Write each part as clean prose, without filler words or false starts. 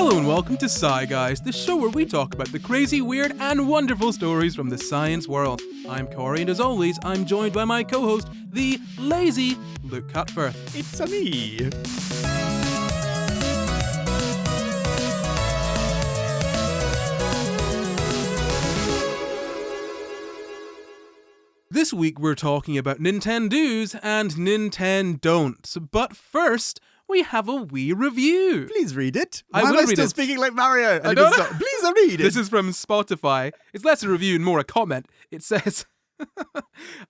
Hello and welcome to SCI GUYS, the show where we talk about the crazy, weird, and wonderful stories from the science world. I'm Corey, and as always, I'm joined by my co-host, the lazy Luke Cutforth. It's a me. This week we're talking about Nintendo's and Nintendon'ts, but first we have a wee review. Please read it. I Why will am I read still it. speaking like Mario? I don't know. Please read it. This is from Spotify. It's less a review and more a comment. It says,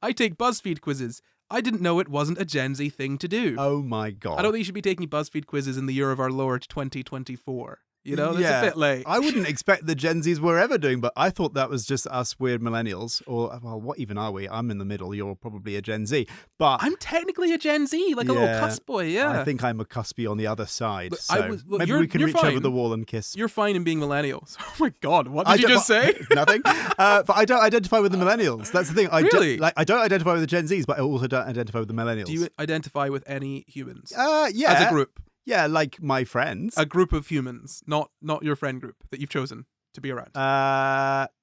I take BuzzFeed quizzes. I didn't know it wasn't a Gen Z thing to do. Oh my god. I don't think you should be taking BuzzFeed quizzes in the year of our Lord 2024. You know, that's a bit late. I wouldn't expect the Gen Zs were ever doing, but I thought that was just us weird millennials. Or, well, what even are we? I'm in the middle. You're probably a Gen Z. But I'm technically a Gen Z, like a little cusp boy, yeah. I think I'm a cuspy on the other side. But So maybe you're we can reach fine. over the wall and kiss. You're fine in being millennials. Oh my god, what did you just say? Nothing. But I don't identify with the millennials. That's the thing. Really? I don't identify with the Gen Zs, but I also don't identify with the millennials. Do you identify with any humans? Yeah. As a group? Yeah, like my friends. A group of humans, not your friend group that you've chosen to be around.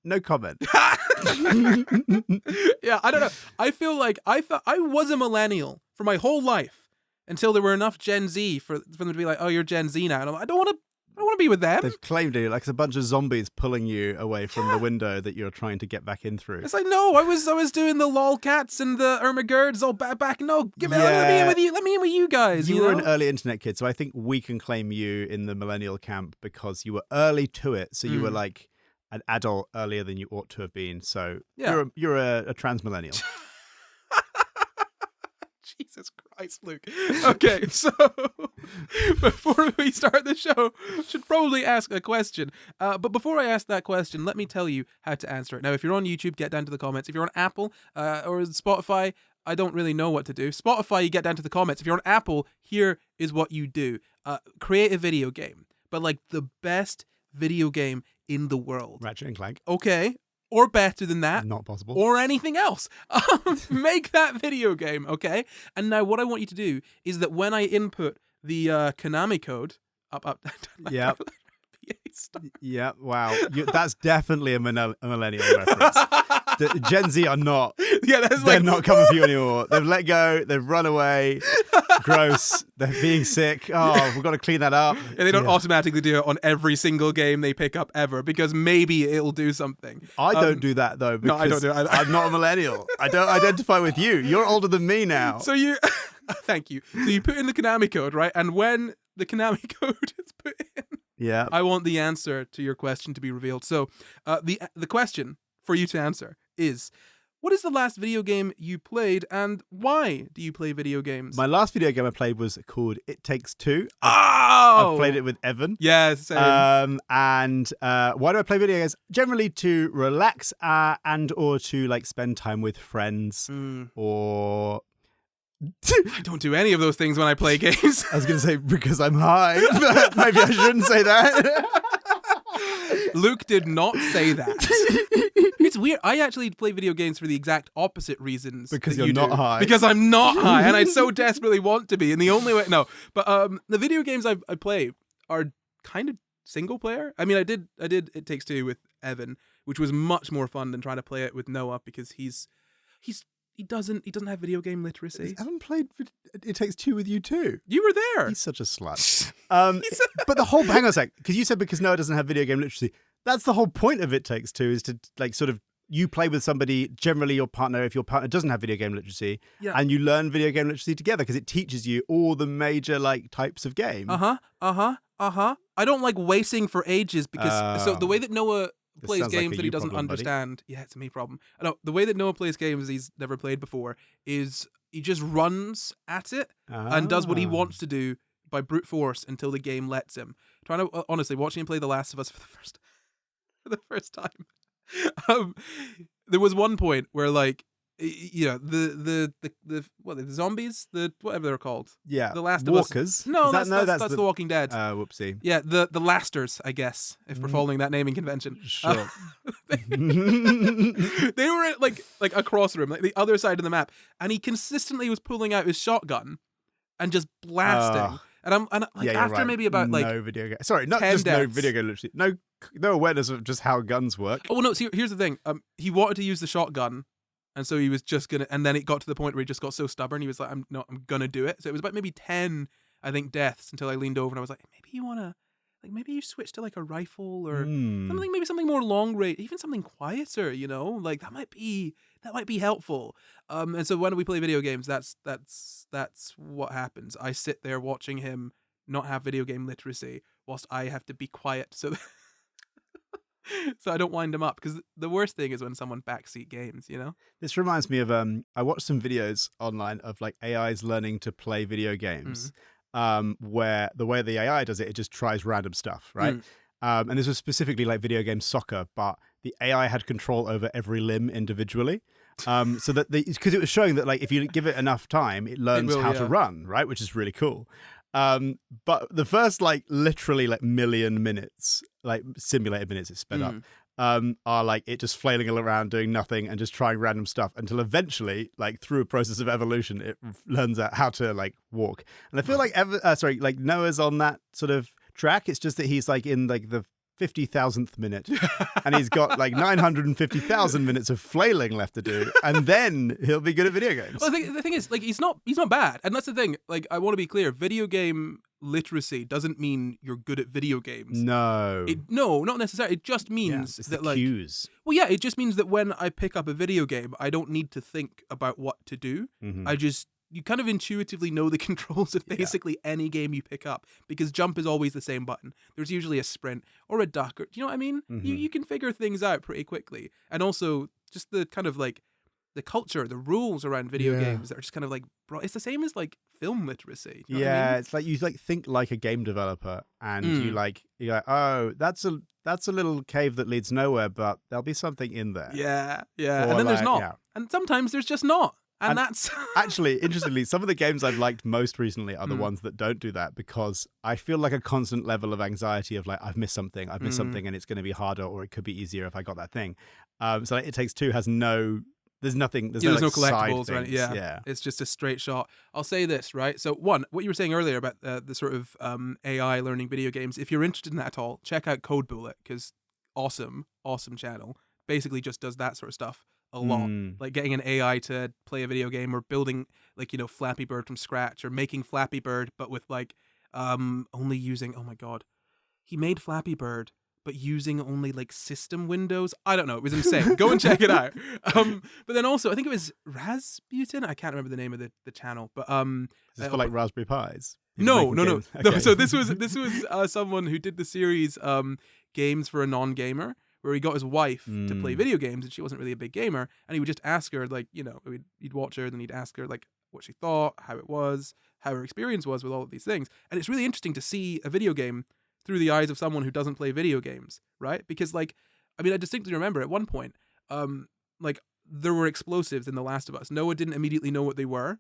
No comment. Yeah, I don't know. I feel like I was a millennial for my whole life until there were enough Gen Z for them to be like, oh, you're Gen Z now. And I don't want to be with them. They've claimed you like it's a bunch of zombies pulling you away from the window that you're trying to get back in through. It's like, no, I was doing the lolcats and the Ermagirds all back. No, let me in with you. Let me in with you guys. You were an early internet kid, so I think we can claim you in the millennial camp because you were early to it. So you were like an adult earlier than you ought to have been. So you're a trans millennial. Jesus Christ, Luke. Okay, so before we start the show, should probably ask a question. But before I ask that question, let me tell you how to answer it. Now, if you're on YouTube, get down to the comments. If you're on Apple or Spotify, I don't really know what to do. Spotify, you get down to the comments. If you're on Apple, here is what you do. Create a video game, but like the best video game in the world. Ratchet and Clank. Okay. Or better than that. Not possible. Or anything else. Make that video game, okay? And now what I want you to do is that when I input the Konami code, up, down, yeah. Yeah, wow. That's definitely a millennial reference. The Gen Z are not. Yeah, they're not coming for you anymore. They've let go. They've run away. Gross. They're being sick. Oh, we've got to clean that up. And they don't automatically do it on every single game they pick up ever because maybe it'll do something. I don't do that though. Because no, I don't do it either. I'm not a millennial. I don't identify with you. You're older than me now. So you, thank you. So you put in the Konami code, right? And when the Konami code is put in, yeah, I want the answer to your question to be revealed. So the question for you to answer is, what is the last video game you played and why do you play video games? My last video game I played was called It Takes Two. Oh! I played it with Evan. Yeah, same. And why do I play video games? Generally to relax and or to like spend time with friends or... I don't do any of those things when I play games. I was going to say because I'm high. But maybe I shouldn't say that. Luke did not say that. It's weird. I actually play video games for the exact opposite reasons. Because you're not high. Because I'm not high, and I so desperately want to be. And the only way, no. But the video games I play are kind of single player. I mean, I did It Takes Two with Evan, which was much more fun than trying to play it with Noah because he doesn't have video game literacy. I haven't played It Takes Two with you too. You were there. He's such a slut. But the whole hang on a sec, because you said because Noah doesn't have video game literacy. That's the whole point of It Takes Two is to like sort of you play with somebody, generally your partner, if your partner doesn't have video game literacy, and you learn video game literacy together because it teaches you all the major like types of game. I don't like waiting for ages because so the way that Noah plays games like that he doesn't problem, understand. Buddy. Yeah, it's a me problem. I know the way that Noah plays games he's never played before is he just runs at it and does what he wants to do by brute force until the game lets him. Trying to honestly watching him play The Last of Us for the first time. There was one point where like the zombies, the whatever they're called. Yeah. The Last Walkers. of Us. No, that's that's The Walking Dead. Whoopsie. Yeah, the Lasters, I guess, if we're following that naming convention. Sure. They were at like across the room, like the other side of the map, and he consistently was pulling out his shotgun and just blasting. like Yeah, you're after right. maybe about like no video game. Sorry, not 10 just no deaths. video game literacy. No awareness of just how guns work. Oh no, see, here's the thing. He wanted to use the shotgun, and so he was just gonna, and then it got to the point where he just got so stubborn. He was like, I'm gonna do it. So it was about maybe 10, I think, deaths until I leaned over and I was like, maybe you switch to like a rifle or maybe something more long range, even something quieter. You know, like that might be helpful. And so when we play video games, that's what happens. I sit there watching him not have video game literacy, whilst I have to be quiet so so I don't wind him up, because the worst thing is when someone backseat games, you know? This reminds me of I watched some videos online of like AIs learning to play video games, where the way the AI does it, it just tries random stuff, right? And this was specifically like video game soccer, but the AI had control over every limb individually. So that because it was showing that like if you give it enough time, it learns how to run, right? Which is really cool. But the first like literally like million minutes, like simulated minutes, it's sped up, are like it just flailing around doing nothing and just trying random stuff until eventually, like through a process of evolution, it learns out how to like walk. And I feel like like Noah's on that sort of track. It's just that he's like in like the 50,000th minute and he's got like 950,000 minutes of flailing left to do, and then he'll be good at video games. Well, the thing is, like, he's not bad, and that's the thing. Like, I want to be clear: video game literacy doesn't mean you're good at video games. No, not necessarily. It just means it's that the like cues. Well, yeah, it just means that when I pick up a video game, I don't need to think about what to do. You kind of intuitively know the controls of basically any game you pick up, because jump is always the same button. There's usually a sprint or a duck, or do you know what I mean? You can figure things out pretty quickly. And also just the kind of like the culture, the rules around video games that are just kind of like it's the same as like film literacy. Do you know what I mean? It's like you like think like a game developer, and you're like, oh, that's a little cave that leads nowhere, but there'll be something in there. Yeah, Or and then there's like, not, and sometimes there's just not. And that's actually, interestingly, some of the games I've liked most recently are the ones that don't do that, because I feel like a constant level of anxiety of like, I've missed something, and it's going to be harder, or it could be easier if I got that thing. So like, It Takes Two has there's nothing, there's no collectibles, right? Yeah. It's just a straight shot. I'll say this, right? So one, what you were saying earlier about the sort of AI learning video games, if you're interested in that at all, check out Code Bullet, because awesome channel. Basically just does that sort of stuff a lot, like getting an AI to play a video game, or building like, you know, Flappy Bird from scratch, or making Flappy Bird but with like only using, oh my god, he made Flappy Bird but using only like system windows. I don't know, it was insane. Go and check it out. But then also I think it was Rasputin, I can't remember the name of the channel, but is this for like Raspberry Pis? No. Okay. No, so this was someone who did the series Games for a Non-Gamer, where he got his wife to play video games, and she wasn't really a big gamer, and he would just ask her, like, you know, he'd watch her, then he'd ask her like what she thought, how it was, how her experience was with all of these things. And it's really interesting to see a video game through the eyes of someone who doesn't play video games, right? Because like, I mean, I distinctly remember at one point, like there were explosives in The Last of Us. Noah didn't immediately know what they were,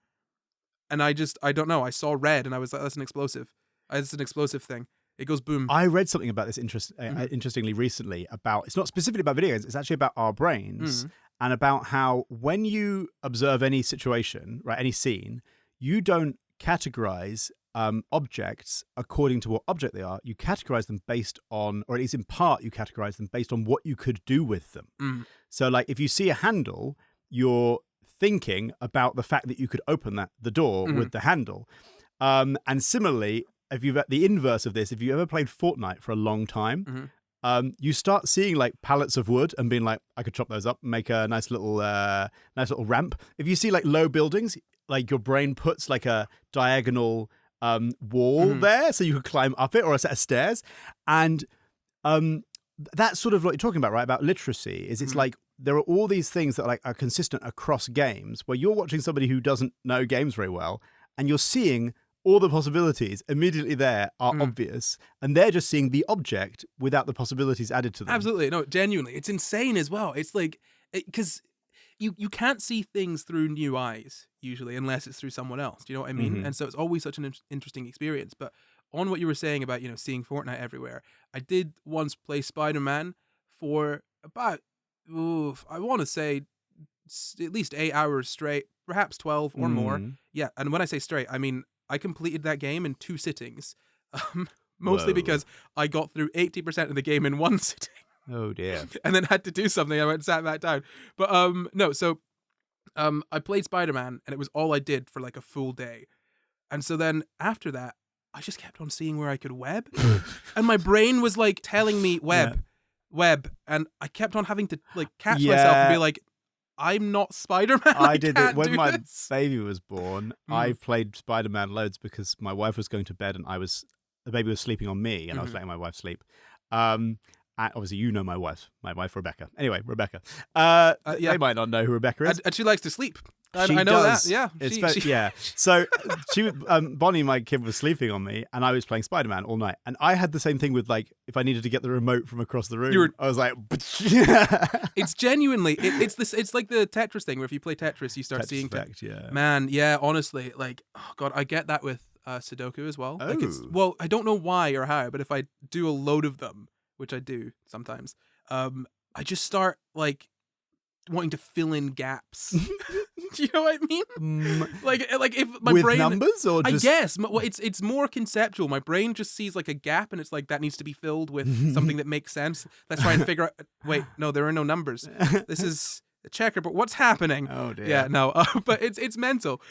and I don't know, I saw red and I was like, that's an explosive. It's an explosive thing. It goes boom. I read something about this interestingly recently, about, it's not specifically about video games, it's actually about our brains, and about how when you observe any situation, right, any scene, you don't categorize objects according to what object they are. You categorize them based on, or at least in part, you categorize them based on what you could do with them. So like if you see a handle, you're thinking about the fact that you could open the door with the handle. And similarly, if you've the inverse of this, if you ever played Fortnite for a long time, you start seeing like pallets of wood and being like, I could chop those up and make a nice little ramp. If you see like low buildings, like your brain puts like a diagonal wall there so you could climb up it, or a set of stairs. And that's sort of what you're talking about, right? About literacy, is it's like there are all these things that like are consistent across games, where you're watching somebody who doesn't know games very well, and you're seeing all the possibilities immediately there are obvious, and they're just seeing the object without the possibilities added to them. Absolutely. No, genuinely. It's insane as well. It's like, because you can't see things through new eyes, usually, unless it's through someone else. Do you know what I mean? And so it's always such an interesting experience. But on what you were saying about, you know, seeing Fortnite everywhere, I did once play Spider-Man for about, I want to say at least 8 hours straight, perhaps 12 or more. Yeah. And when I say straight, I mean, I completed that game in 2 sittings. Mostly Whoa. because I got through 80% of the game in 1 sitting. Oh dear. And then had to do something. I went and sat back down. But no, so I played Spider-Man, and it was all I did for like a full day. And so then after that, I just kept on seeing where I could web. And my brain was like telling me web. And I kept on having to like catch myself and be like, I'm not Spider-Man. I did it when my this. baby was born. I played Spider-Man loads because my wife was going to bed and the baby was sleeping on me, and I was letting my wife sleep. And obviously, you know my wife, Rebecca. Anyway, Rebecca. They might not know who Rebecca is. And she likes to sleep. I know does. that. Yeah. Yeah. So Bonnie, my kid, was sleeping on me, and I was playing Spider-Man all night. And I had the same thing with like if I needed to get the remote from across the room, I was like, it's genuinely it's like the Tetris thing where if you play Tetris, you start Tetris seeing effect, yeah. Man, yeah. Honestly, like, oh god, I get that with Sudoku as well. Oh. Like I don't know why or how, but if I do a load of them, which I do sometimes, I just start like wanting to fill in gaps. Do you know what I mean? Like if my with brain numbers or just... I guess well, it's more conceptual. My brain just sees like a gap, and it's like that needs to be filled with something that makes sense. Let's try and figure out. Wait, no, there are no numbers. This is a checkerboard. What's happening? Oh dear. Yeah, no, but it's mental.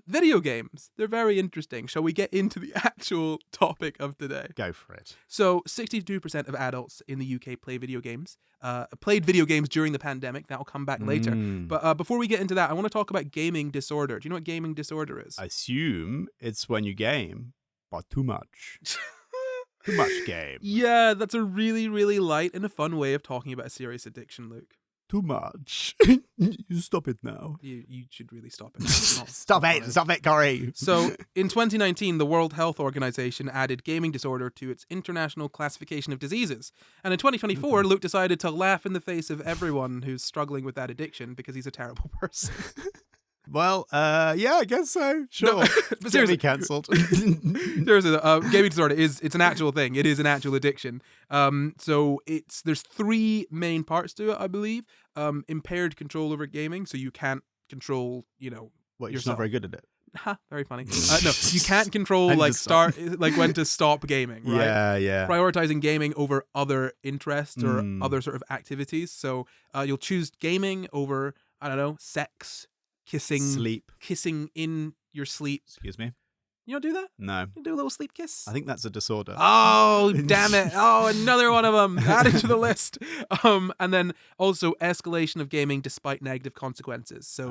Video games, they're very interesting. Shall we get into the actual topic of today? Go for it. So 62% of adults in the UK play video games. Played video games during the pandemic. That'll come back later. But before we get into that, I want to talk about gaming disorder. Do you know what gaming disorder is? I assume it's when you game, but too much. Too much game. Yeah, that's a really, really light and a fun way of talking about a serious addiction, Luke. Too much. You stop it now. You should really stop it. Stop it, Corey. So, in 2019, the World Health Organization added gaming disorder to its international classification of diseases. And in 2024, Luke decided to laugh in the face of everyone who's struggling with that addiction because he's a terrible person. Well, yeah, I guess so. Sure. No, but seriously, cancelled. Seriously, gaming disorder it's an actual thing. It is an actual addiction. So there's 3 main parts to it, I believe. Impaired control over gaming, so you can't control, What, you're just not very good at it? Ha, very funny. No, you can't control when to stop gaming, right? Yeah. Prioritizing gaming over other interests or other sort of activities. So you'll choose gaming over, I don't know, sex, kissing, sleep, kissing in your sleep. Excuse me. You don't do that? No. You do a little sleep kiss? I think that's a disorder. Oh, damn it. Oh, another one of them. Add it to the list. And then also escalation of gaming despite negative consequences. So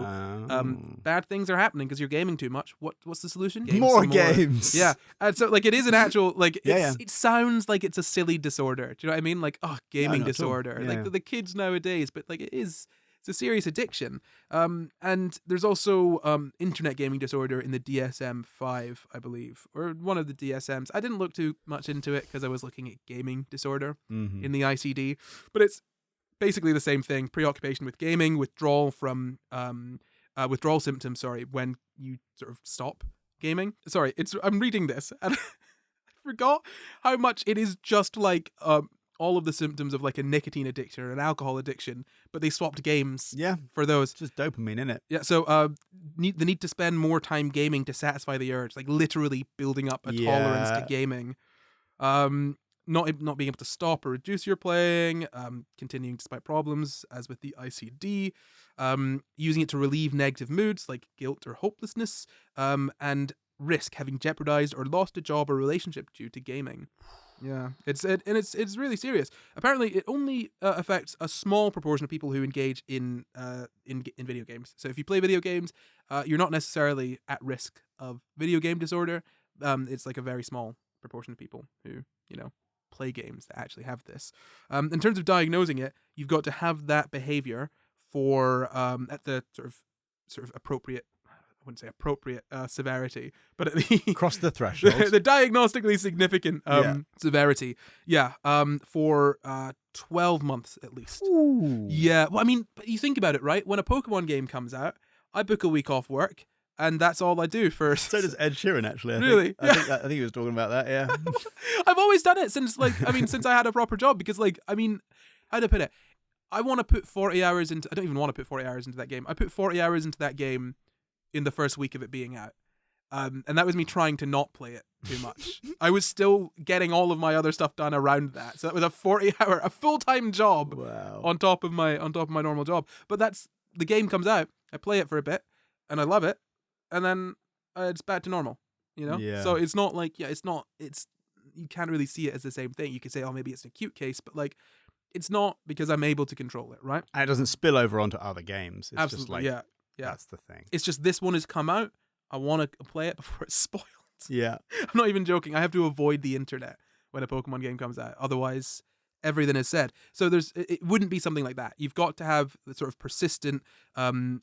bad things are happening because you're gaming too much. What's the solution? More games. Yeah. And so it is an actual, yeah. It sounds like it's a silly disorder. Do you know what I mean? Like, gaming disorder. Yeah. The kids nowadays, but it is... It's a serious addiction. And there's also internet gaming disorder in the DSM-5, I believe, or one of the DSMs. I didn't look too much into it because I was looking at gaming disorder in the ICD, but it's basically the same thing. Preoccupation with gaming, withdrawal symptoms, when you sort of stop gaming. Sorry, I'm reading this and I forgot how much it is just like all of the symptoms of like a nicotine addiction or an alcohol addiction, but they swapped games for those. It's just dopamine, isn't it? Yeah, so the need to spend more time gaming to satisfy the urge, like literally building up a tolerance to gaming. Not being able to stop or reduce your playing, continuing despite problems, as with the ICD, using it to relieve negative moods like guilt or hopelessness, and risk having jeopardized or lost a job or relationship due to gaming. Yeah, it's really serious. Apparently, it only affects a small proportion of people who engage in video games. So if you play video games, you're not necessarily at risk of video game disorder. It's like a very small proportion of people who play games that actually have this. In terms of diagnosing it, you've got to have that behavior for at the sort of appropriate. I wouldn't say appropriate severity, but at the cross the threshold, the diagnostically significant severity. Yeah, for 12 months at least. Ooh. Yeah, well, I mean, you think about it, right? When a Pokemon game comes out, I book a week off work, and that's all I do for. So does Ed Sheeran, actually. Really? I think he was talking about that. Yeah. I've always done it since since I had a proper job, because how to put it? I want to put 40 hours into. I don't even want to put 40 hours into that game. I put 40 hours into that game in the first week of it being out. And that was me trying to not play it too much. I was still getting all of my other stuff done around that. So that was a 40-hour, a full-time job on top of my normal job. But the game comes out, I play it for a bit, and I love it, and then it's back to normal. Yeah. So it's not like you can't really see it as the same thing. You could say, oh, maybe it's an acute case, but like it's not, because I'm able to control it, right? And it doesn't spill over onto other games. It's Absolutely, just like, yeah. that's the thing. It's just this one has come out. I want to play it before it's spoiled. Yeah. I'm not even joking. I have to avoid the internet when a Pokemon game comes out. Otherwise, everything is said. So it wouldn't be something like that. You've got to have the sort of persistent,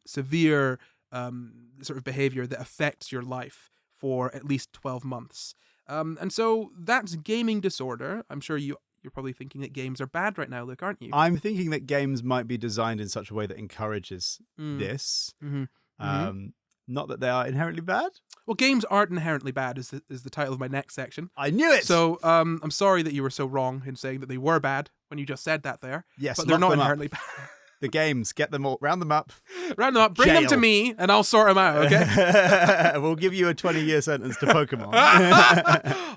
severe sort of behavior that affects your life for at least 12 months. And so that's gaming disorder. I'm sure you're probably thinking that games are bad right now, Luke, aren't you? I'm thinking that games might be designed in such a way that encourages this. Mm-hmm. Not that they are inherently bad. Well, games aren't inherently bad is the title of my next section. I knew it! So I'm sorry that you were so wrong in saying that they were bad when you just said that there. Yes, but they're not inherently bad. The games, get them all, round them up. Round them up, bring them to me, and I'll sort them out, okay? We'll give you a 20-year sentence to Pokemon.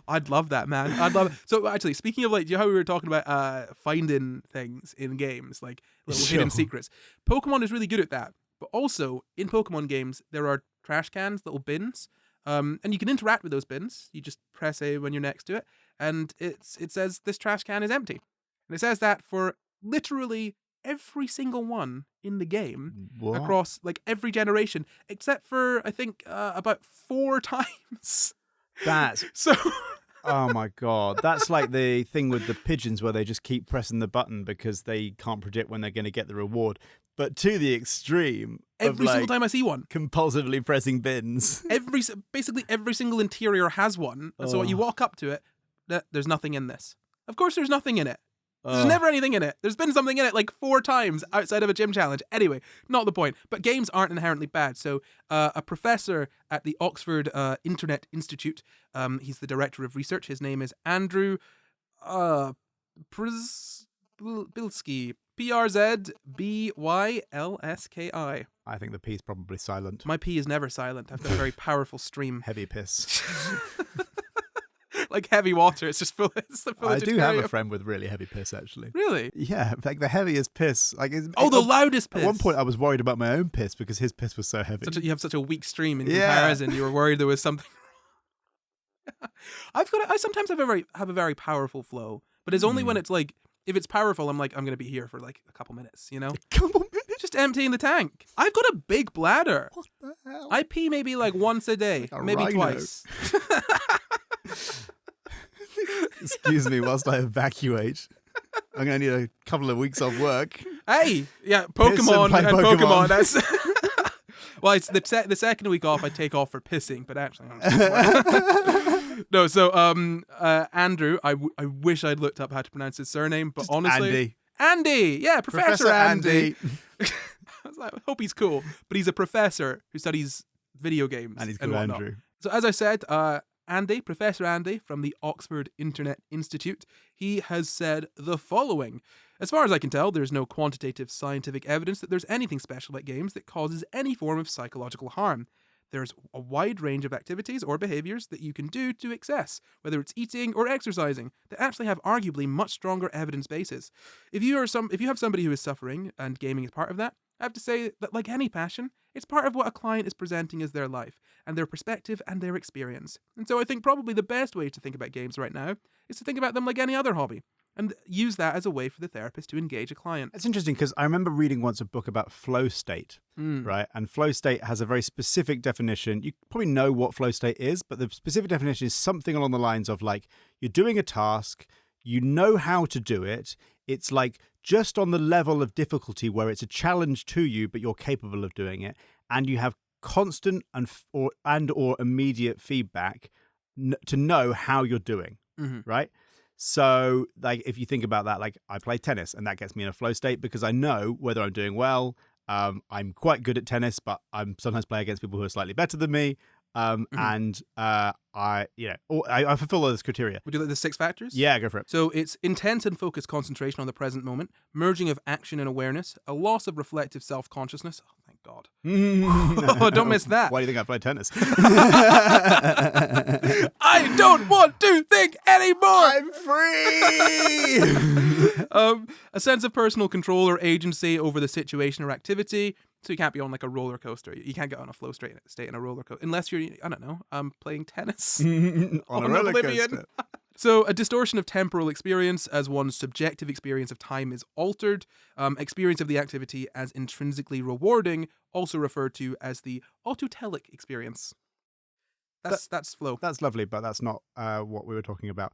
I'd love that, man. I'd love it. So actually, speaking of like, you know how we were talking about finding things in games, like little hidden secrets? Pokemon is really good at that. But also, in Pokemon games, there are trash cans, little bins, and you can interact with those bins. You just press A when you're next to it, and it says this trash can is empty. And it says that for literally every single one in the game across like every generation, except for I think about 4 times. That's so. Oh my god, that's like the thing with the pigeons where they just keep pressing the button because they can't predict when they're going to get the reward. But to the extreme, every of single time I see one, compulsively pressing bins. Basically every single interior has one, and so you walk up to it, there's nothing in this. Of course, there's nothing in it. There's never anything in it. There's been something in it like 4 times outside of a gym challenge. Anyway, not the point. But games aren't inherently bad. So a professor at the Oxford Internet Institute, he's the director of research. His name is Andrew Bilski. PRZBYLSKI. I think the P is probably silent. My P is never silent. I've got a very powerful stream. Heavy piss. Like heavy water. It's just full. I do have a friend with really heavy piss, actually. Really? Yeah, like the heaviest piss. Like the loudest piss. At one point, I was worried about my own piss because his piss was so heavy. You have such a weak stream in comparison. You were worried there was something. I sometimes have a very powerful flow, but it's only when it's like, if it's powerful, I'm like, I'm going to be here for like a couple minutes, you know? A couple minutes? Just emptying the tank. I've got a big bladder. What the hell? I pee maybe like once a day, like a maybe rhino. twice. Excuse me whilst I evacuate. I'm going to need a couple of weeks off work. Hey, yeah, Pokemon and Pokemon. That's well, it's the second week off I take off for pissing, but actually... No, so Andrew, I wish I'd looked up how to pronounce his surname, but just honestly, Andy, yeah, Professor Andy. I hope he's cool, but he's a professor who studies video games and he's and called whatnot. Andrew. So as I said, Professor Andy from the Oxford Internet Institute, he has said the following. As far as I can tell, there's no quantitative scientific evidence that there's anything special at games that causes any form of psychological harm. There's a wide range of activities or behaviors that you can do to excess, whether it's eating or exercising, that actually have arguably much stronger evidence bases. If you have somebody who is suffering and gaming is part of that, I have to say that like any passion, it's part of what a client is presenting as their life and their perspective and their experience. And so I think probably the best way to think about games right now is to think about them like any other hobby and use that as a way for the therapist to engage a client. It's interesting because I remember reading once a book about flow state, right? And flow state has a very specific definition. You probably know what flow state is, but the specific definition is something along the lines of like, you're doing a task, you know how to do it. It's like just on the level of difficulty where it's a challenge to you, but you're capable of doing it. And you have constant and or immediate feedback to know how you're doing, right? So, like, if you think about that, like, I play tennis, and that gets me in a flow state because I know whether I'm doing well. I'm quite good at tennis, but I'm sometimes play against people who are slightly better than me. And I fulfill all those criteria. Would you like the 6 factors? Yeah, go for it. So it's intense and focused concentration on the present moment, merging of action and awareness, a loss of reflective self-consciousness. Oh, thank thank God. Oh, don't miss that. Why do you think I play tennis? I don't want to think anymore. I'm free. A sense of personal control or agency over the situation or activity. So you can't be on like a roller coaster. You can't get on a flow state in a roller coaster unless you're, I don't know, playing tennis on a roller Oblivion. coaster. So a distortion of temporal experience as one's subjective experience of time is altered. Experience of the activity as intrinsically rewarding, also referred to as the autotelic experience. That's flow. That's lovely, but that's not what we were talking about.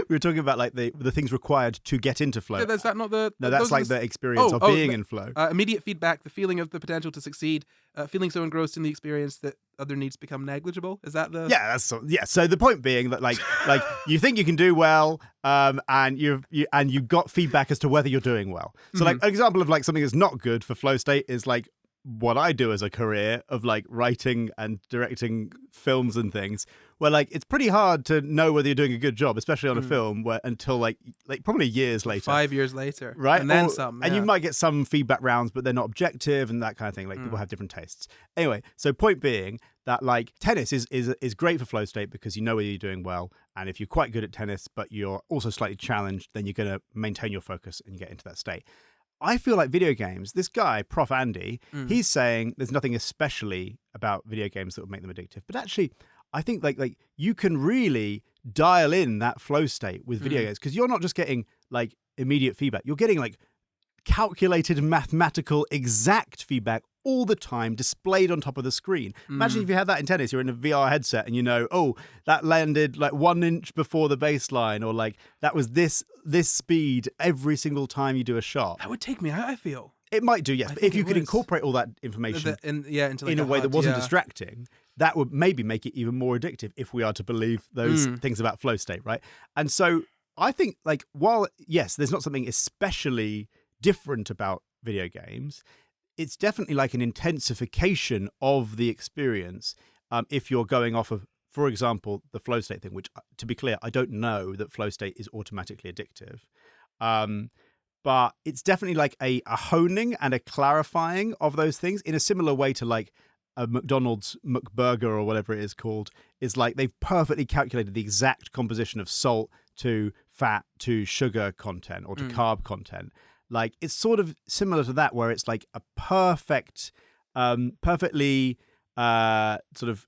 We were talking about like the things required to get into flow. Is that not the? No, that's like the experience of being in flow. Immediate feedback, the feeling of the potential to succeed, feeling so engrossed in the experience that other needs become negligible. Is that the? Yeah, So the point being that like you think you can do well, and you got feedback as to whether you're doing well. So like an example of like something that's not good for flow state is like what I do as a career of like writing and directing films and things, where like it's pretty hard to know whether you're doing a good job, especially on a film, where until like probably years later, 5 years later, right? And then some, and you might get some feedback rounds, but they're not objective and that kind of thing. Like people have different tastes. Anyway, so point being that like tennis is great for flow state because you know whether you're doing well, and if you're quite good at tennis, but you're also slightly challenged, then you're going to maintain your focus and get into that state. I feel like video games, this guy, Prof. Andy, he's saying there's nothing especially about video games that would make them addictive. But actually, I think like you can really dial in that flow state with video games because you're not just getting like immediate feedback. You're getting like calculated mathematical exact feedback all the time displayed on top of the screen. Imagine if you had that in tennis, you're in a VR headset and you know, oh, that landed like 1 inch before the baseline, or like that was this speed every single time you do a shot. That would take me out, I feel. It might do, yes. But if you could incorporate all that information into like in a way that wasn't yeah. distracting, that would maybe make it even more addictive if we are to believe those things about flow state, right? And so I think like while, yes, there's not something especially different about video games, it's definitely like an intensification of the experience if you're going off of, for example, the flow state thing, which, to be clear, I don't know that flow state is automatically addictive. But it's definitely like a honing and a clarifying of those things in a similar way to like a McDonald's McBurger or whatever it is called. Is like they've perfectly calculated the exact composition of salt to fat to sugar content or to carb content. Like it's sort of similar to that, where it's like a perfect, perfectly sort of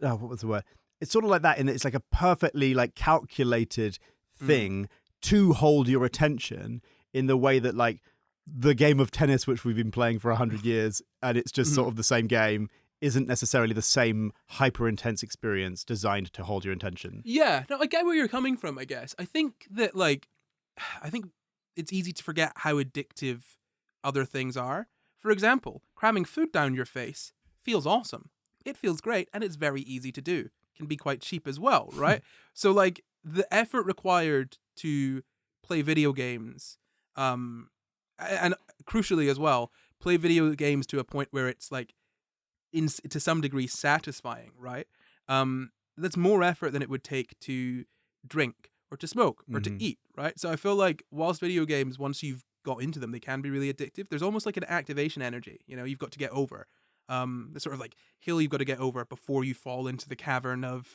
what was the word? It's sort of like that in that it's like a perfectly like calculated thing to hold your attention in the way that like the game of tennis, which we've been playing for 100 years, and it's just sort of the same game, isn't necessarily the same hyper intense experience designed to hold your attention. Yeah, no, I get where you're coming from. I guess I think it's easy to forget how addictive other things are. For example, cramming food down your face feels awesome. It feels great, and it's very easy to do. Can be quite cheap as well, right? So like the effort required to play video games, and crucially as well, play video games to a point where it's like to some degree satisfying, right? That's more effort than it would take to drink or to smoke or to eat, right? So I feel like whilst video games, once you've got into them, they can be really addictive. There's almost like an activation energy, you've got to get over. The sort of like hill you've got to get over before you fall into the cavern of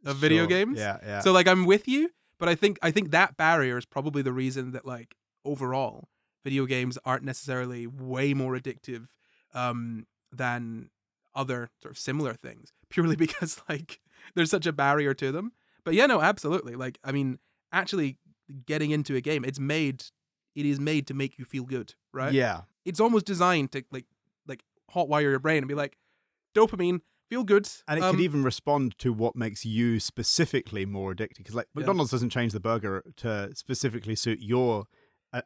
video games. Yeah. So like I'm with you, but I think that barrier is probably the reason that like overall video games aren't necessarily way more addictive than other sort of similar things, purely because like there's such a barrier to them. But yeah, no, absolutely. Like, I mean, actually getting into a game, it is made to make you feel good, right? Yeah. It's almost designed to like hotwire your brain and be like, dopamine, feel good. And it could even respond to what makes you specifically more addicted. Because like McDonald's doesn't change the burger to specifically suit your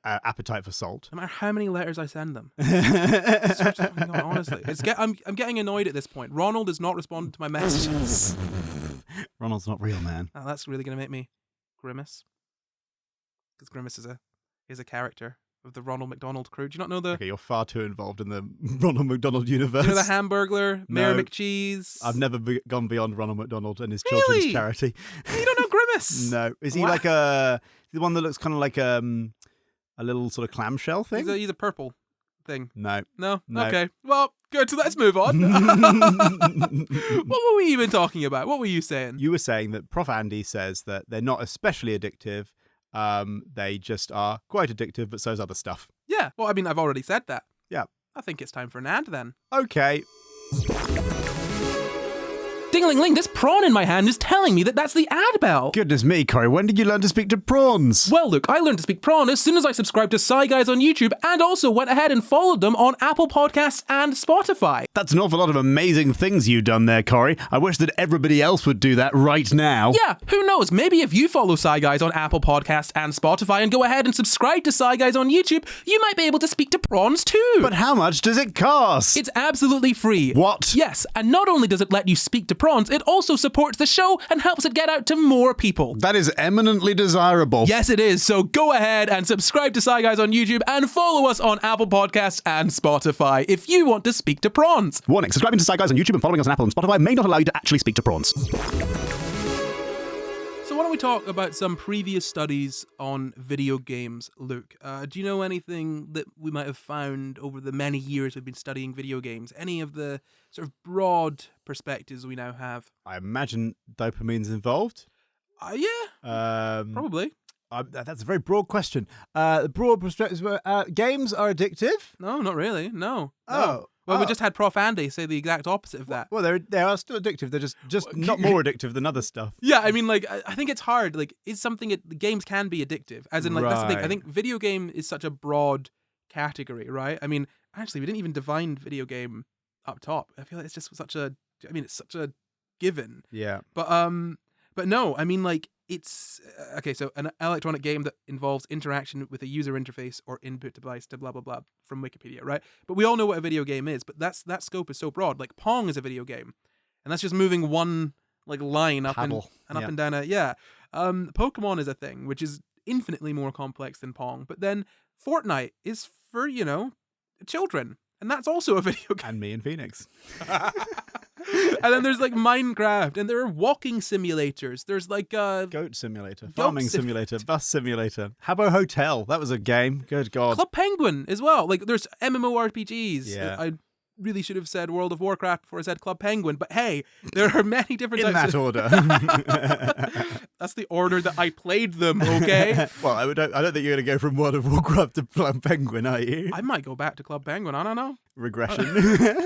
appetite for salt. No matter how many letters I send them. Honestly, I'm getting annoyed at this point. Ronald has not responded to my messages. Ronald's not real, man. Oh, that's really going to make me grimace. Because Grimace is a character of the Ronald McDonald crew. Do you not know the... Okay, you're far too involved in the Ronald McDonald universe. You know the Hamburglar, Mayor No. McCheese? I've never gone beyond Ronald McDonald and his Really? children's charity. You don't know Grimace? No. Is he Wow. like the one that looks kind of like a little sort of clamshell thing? He's a purple. thing? No. No? No. Okay. Well, good. So let's move on. What were we even talking about? What were you saying? You were saying that Prof. Andy says that they're not especially addictive. They just are quite addictive, but so is other stuff. Yeah. Well, I mean, I've already said that. Yeah. I think it's time for an ad then. Okay. Ding-a-ling-ling, this prawn in my hand is telling me that that's the ad bell. Goodness me, Corey, when did you learn to speak to prawns? Well, look, I learned to speak prawn as soon as I subscribed to SCI GUYS on YouTube and also went ahead and followed them on Apple Podcasts and Spotify. That's an awful lot of amazing things you've done there, Corey. I wish that everybody else would do that right now. Yeah, who knows? Maybe if you follow SCI GUYS on Apple Podcasts and Spotify and go ahead and subscribe to SCI GUYS on YouTube, you might be able to speak to prawns too. But how much does it cost? It's absolutely free. What? Yes, and not only does it let you speak to prawns, it also supports the show and helps it get out to more people. That is eminently desirable. Yes, it is. So go ahead and subscribe to SCI GUYS on YouTube and follow us on Apple Podcasts and Spotify if you want to speak to prawns. Warning, subscribing to SCI GUYS on YouTube and following us on Apple and Spotify may not allow you to actually speak to prawns. So why don't we talk about some previous studies on video games, Luke? Do you know anything that we might have found over the many years we've been studying video games? Any of the sort of broad perspectives we now have? I imagine dopamine's involved. Yeah, probably. That's a very broad question. The broad perspective, games are addictive? No, not really. No. Oh. Well, we just had Prof. Andy say the exact opposite of that. Well, they are still addictive. They're just not more addictive than other stuff. Yeah, I mean, like, I think it's hard. Like, is something games can be addictive? As in, like, that's the thing. I think video game is such a broad category, right? I mean, actually, we didn't even define video game up top. I feel like it's just such a. I mean, it's such a given. Yeah. But no, I mean, like, it's okay. So an electronic game that involves interaction with a user interface or input device to blah blah blah from Wikipedia, right? But we all know what a video game is. But that scope is so broad. Like Pong is a video game, and that's just moving one like line up and up and down a Pokemon is a thing which is infinitely more complex than Pong. But then Fortnite is for children, and that's also a video game. And me and Phoenix. And then there's like Minecraft, and there are walking simulators. There's like Goat Simulator, Farming Simulator, Bus Simulator, Habbo Hotel. That was a game. Good God. Club Penguin as well. Like there's MMORPGs. Yeah. I really should have said World of Warcraft before I said Club Penguin, but hey, there are many different In types that of... order. That's the order that I played them, okay? Well, I don't think you're going to go from World of Warcraft to Club Penguin, are you? I might go back to Club Penguin. I don't know. Regression.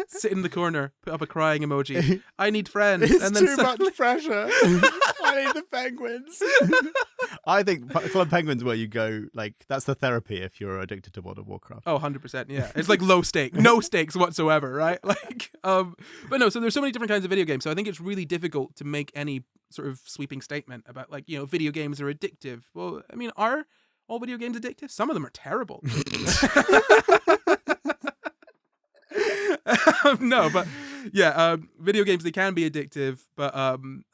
Sit in the corner, put up a crying emoji. I need friends. It's and then too much pressure. I need the penguins. I think Club Penguin's where you go, like, that's the therapy if you're addicted to World of Warcraft. Oh, 100%, yeah. It's like low stake. No stakes whatsoever, right? Like, but no, so there's so many different kinds of video games, so I think it's really difficult to make any sort of sweeping statement about, like, video games are addictive. Well, I mean, are all video games addictive? Some of them are terrible. No, but yeah, video games, they can be addictive, but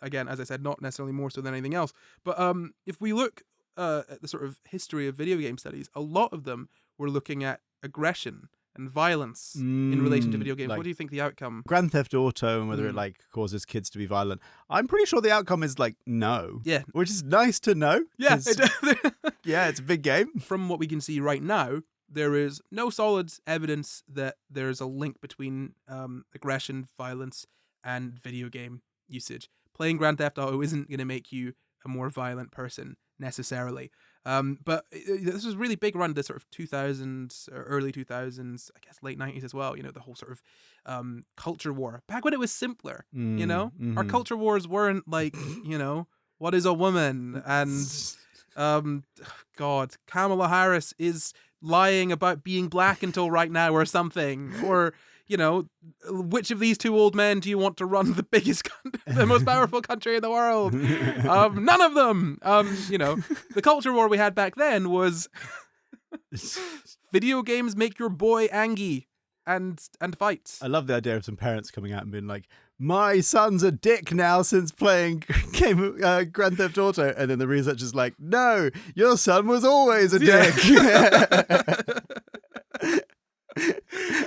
again, as I said, not necessarily more so than anything else. But if we look at the sort of history of video game studies, a lot of them were looking at aggression and violence in relation to video games. Like what do you think the outcome? Grand Theft Auto and whether it like causes kids to be violent. I'm pretty sure the outcome is like no. Yeah. Which is nice to know. Yeah. Yeah, it's a big game. From what we can see right now, there is no solid evidence that there's a link between aggression, violence, and video game usage. Playing Grand Theft Auto isn't going to make you a more violent person necessarily. But this was really big around the sort of 2000s, or early 2000s, I guess late 90s as well. The whole sort of culture war. Back when it was simpler, Our culture wars weren't like, what is a woman? And God, Kamala Harris is lying about being black until right now or something. Or, which of these two old men do you want to run the biggest the most powerful country in the world? None of them. The culture war we had back then was video games make your boy angry and fight. I love the idea of some parents coming out and being like, my son's a dick now since playing Grand Theft Auto. And then the researcher's like, no, your son was always a dick.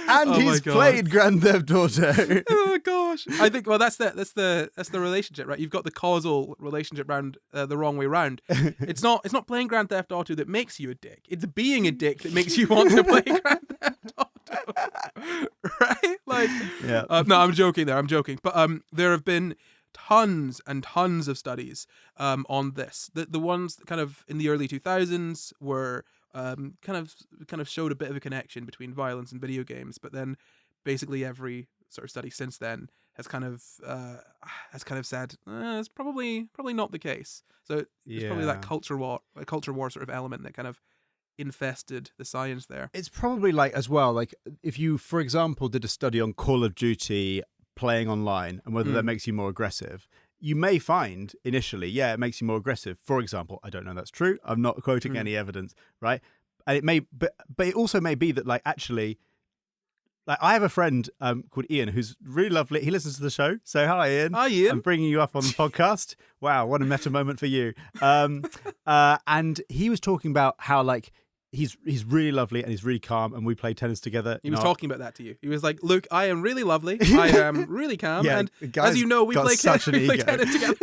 And he's played Grand Theft Auto. Oh gosh! I think that's the relationship, right? You've got the causal relationship round the wrong way round. It's not playing Grand Theft Auto that makes you a dick. It's being a dick that makes you want to play Grand Theft Auto. Right? Like, Yeah. no, I'm joking there. I'm joking. But there have been tons and tons of studies on this. The ones kind of in the early 2000s were kind of showed a bit of a connection between violence and video games, but then basically every sort of study since then has kind of said it's probably not the case. So it's probably that culture war sort of element that kind of infested the science there. It's probably like as well, like if you, for example, did a study on Call of Duty playing online and whether that makes you more aggressive, you may find initially, it makes you more aggressive. For example, I don't know that's true. I'm not quoting any evidence, right? And it may, but it also may be that like actually, like I have a friend called Ian who's really lovely. He listens to the show. So hi, Ian. Hi, Ian. I'm bringing you up on the podcast. Wow, what a meta moment for you. And he was talking about how like he's really lovely and he's really calm, and we play tennis together. He was talking about that to you. He was like, "Look, I am really lovely. I am really calm, and as you know, we play tennis together."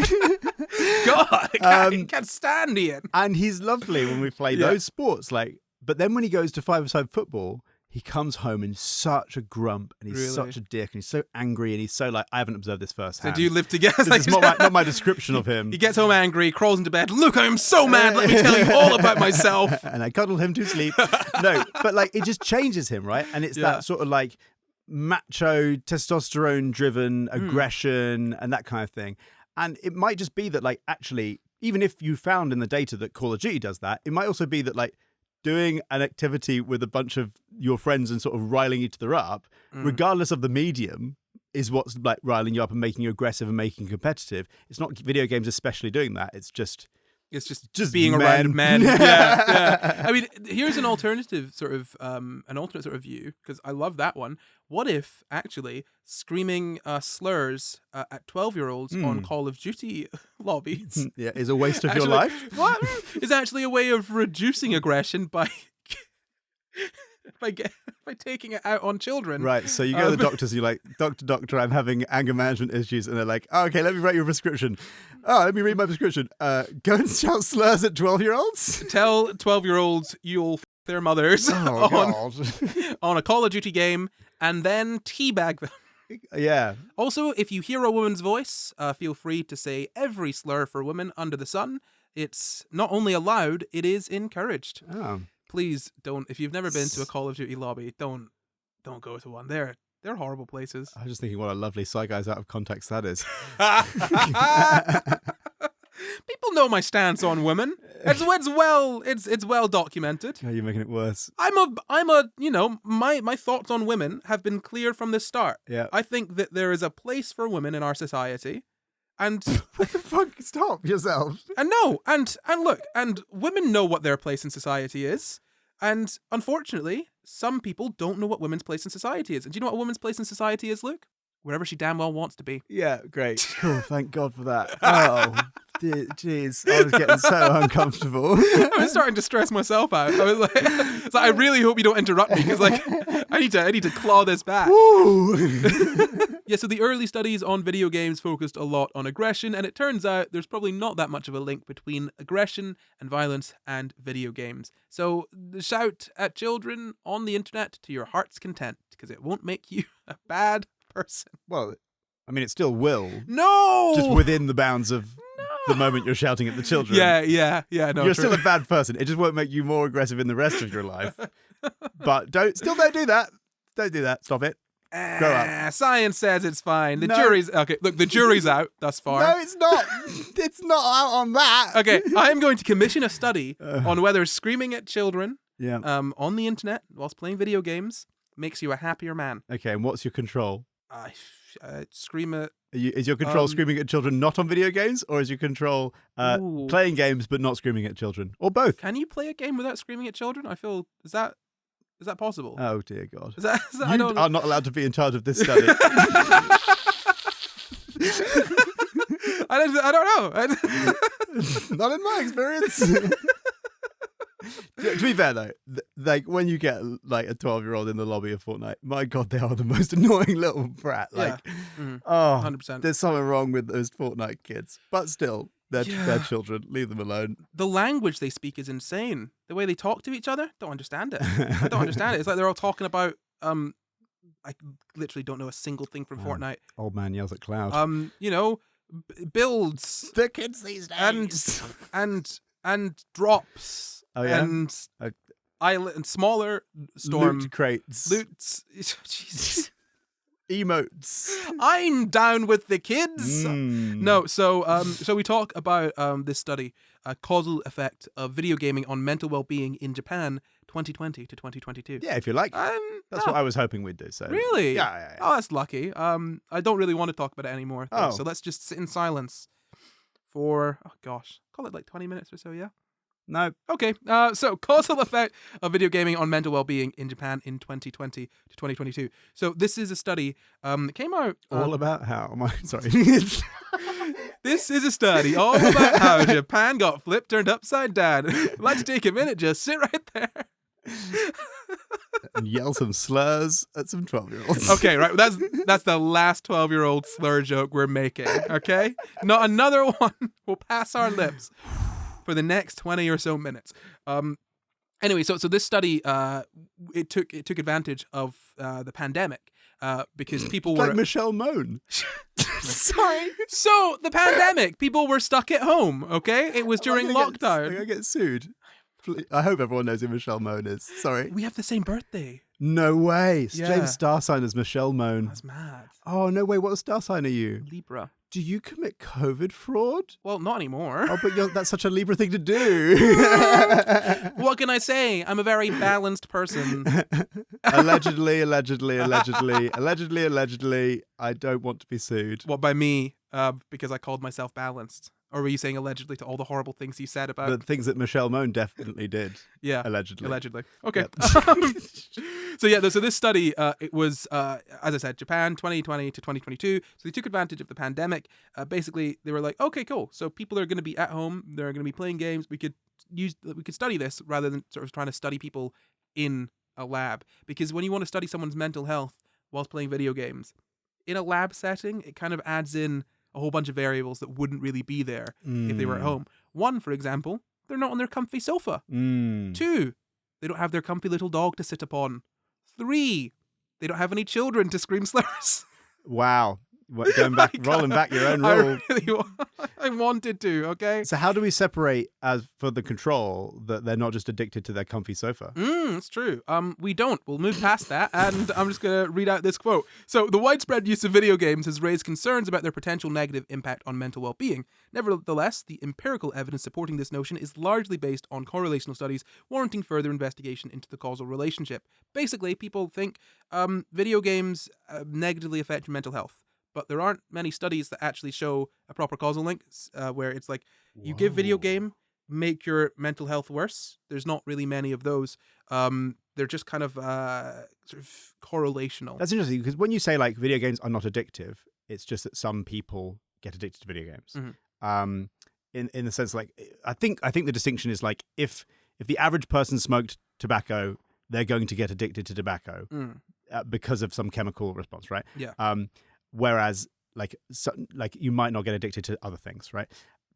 God, I can't stand Ian. And he's lovely when we play those sports. Like, but then when he goes to five-a-side football, he comes home and such a grump, and he's such a dick, and he's so angry, and he's so like, I haven't observed this firsthand. So do you live together? This is not my description of him. He gets home angry, crawls into bed. Look, I am so mad. Let me tell you all about myself. And I cuddle him to sleep. No, but like it just changes him, right? And it's that sort of like macho, testosterone-driven aggression and that kind of thing. And it might just be that like actually, even if you found in the data that Call of Duty does that, it might also be that like doing an activity with a bunch of your friends and sort of riling each other up, regardless of the medium, is what's like riling you up and making you aggressive and making you competitive. It's not video games especially doing that. It's just being around men. Yeah. I mean, here's an alternative sort of view, because I love that one. What if actually screaming slurs at 12-year-olds on Call of Duty lobbies is a waste of your life? What is actually a way of reducing aggression by taking it out on children. Right, so you go to the doctors, you're like, doctor, I'm having anger management issues. And they're like, oh, okay, let me write you a prescription. Oh, let me read my prescription. Go and shout slurs at 12-year-olds? Tell 12-year-olds you'll f their mothers on a Call of Duty game and then teabag them. Yeah. Also, if you hear a woman's voice, feel free to say every slur for women under the sun. It's not only allowed, it is encouraged. Oh. Please don't. If you've never been to a Call of Duty lobby, don't go to one. They're horrible places. I was just thinking what a lovely SCI GUYS out of context that is. People know my stance on women. It's well documented. How are you making it worse? I'm a my thoughts on women have been clear from the start. Yeah. I think that there is a place for women in our society. And what the fuck? Stop yourself. And no, and look, and women know what their place in society is. And unfortunately, some people don't know what women's place in society is. And do you know what a woman's place in society is, Luke? Wherever she damn well wants to be. Yeah, great. Cool, thank God for that. Oh, jeez. I was getting so uncomfortable. I was starting to stress myself out. I was like, I really hope you don't interrupt me, because like I need to claw this back. Yeah, so the early studies on video games focused a lot on aggression, and it turns out there's probably not that much of a link between aggression and violence and video games. So shout at children on the internet to your heart's content, because it won't make you a bad person. Well, I mean, it still will. No! Just within the bounds of the moment you're shouting at the children. Yeah, no. You're still a bad person. It just won't make you more aggressive in the rest of your life. But don't do that. Don't do that. Stop it. Grow up. Science says it's fine. The jury's out thus far. No, it's not. It's not out on that. Okay, I am going to commission a study on whether screaming at children on the internet whilst playing video games makes you a happier man. Okay, and what's your control? Scream at... Is your control screaming at children not on video games, or is your control playing games but not screaming at children? Or both? Can you play a game without screaming at children? I feel... Is that possible? Oh, dear God. Is that you are not allowed to be in charge of this study. I don't know. Not in my experience. To be fair though, like when you get like a 12-year-old in the lobby of Fortnite, my God, they are the most annoying little brat. Like, 100%. There's something wrong with those Fortnite kids, but still, they're children. Leave them alone. The language they speak is insane. The way they talk to each other, don't understand it. I don't understand it. It's like they're all talking about I literally don't know a single thing from Wow. Fortnite. Old man yells at cloud. You know, builds The kids these days. and drops Oh, yeah? and Uh, island and smaller storm Loot crates. loots. Jesus. Emotes. I'm down with the kids. Mm. No, so we talk about this study, causal effect of video gaming on mental well-being in Japan, 2020 to 2022. Yeah, if you like. That's what I was hoping we'd do. So Really? Yeah. Oh, that's lucky. I don't really want to talk about it anymore. Though, Oh. So let's just sit in silence for call it like 20 minutes or so. Yeah. No. Okay. So causal effect of video gaming on mental well-being in Japan in 2020 to 2022. So this is a study that came out. All about how. Sorry. This is a study all about how Japan got flipped, turned upside down. I'd like to take a minute, just sit right there. And yell some slurs at some 12-year-olds. Okay, right. That's the last 12-year-old slur joke we're making. Okay, not another one will pass our lips for the next 20 or so minutes. Anyway, so this study it took advantage of the pandemic because people were Like Michelle Moan. Sorry. So the pandemic, people were stuck at home. Okay, it was during I'm lockdown. gonna get sued. Please. I hope everyone knows who Michelle Moan is. Sorry. We have the same birthday. No way. Yeah. James star sign is Michelle Moan. That's mad. Oh, no way. What star sign are you? Libra. Do you commit COVID fraud? Well, not anymore. Oh, but that's such a Libra thing to do. What can I say? I'm a very balanced person. Allegedly. I don't want to be sued. What, by me? Because I called myself balanced. Or were you saying allegedly to all the horrible things you said about... The things that Michelle Moan definitely did. Yeah. Allegedly. Okay. Yep. So this study, it was, as I said, Japan 2020 to 2022. So they took advantage of the pandemic. Basically, they were like, okay, cool. So people are going to be at home. They're going to be playing games. We could study this rather than sort of trying to study people in a lab. Because when you want to study someone's mental health whilst playing video games, in a lab setting, it kind of adds in a whole bunch of variables that wouldn't really be there if they were at home. One, for example, they're not on their comfy sofa. 2, they don't have their comfy little dog to sit upon. 3, they don't have any children to scream slurs. Wow. Going back, rolling back your own rule. I wanted to, okay? So how do we separate as for the control that they're not just addicted to their comfy sofa? It's true. We don't. We'll move past that, and I'm just going to read out this quote. So, the widespread use of video games has raised concerns about their potential negative impact on mental well-being. Nevertheless, the empirical evidence supporting this notion is largely based on correlational studies, warranting further investigation into the causal relationship. Basically, people think video games negatively affect your mental health. But there aren't many studies that actually show a proper causal link where it's like you give video game, make your mental health worse. There's not really many of those. They're just kind of sort of correlational. That's interesting because when you say like video games are not addictive, it's just that some people get addicted to video games. Mm-hmm. In the sense like I think the distinction is like if the average person smoked tobacco, they're going to get addicted to tobacco because of some chemical response, right? Yeah. Whereas, like you might not get addicted to other things, right?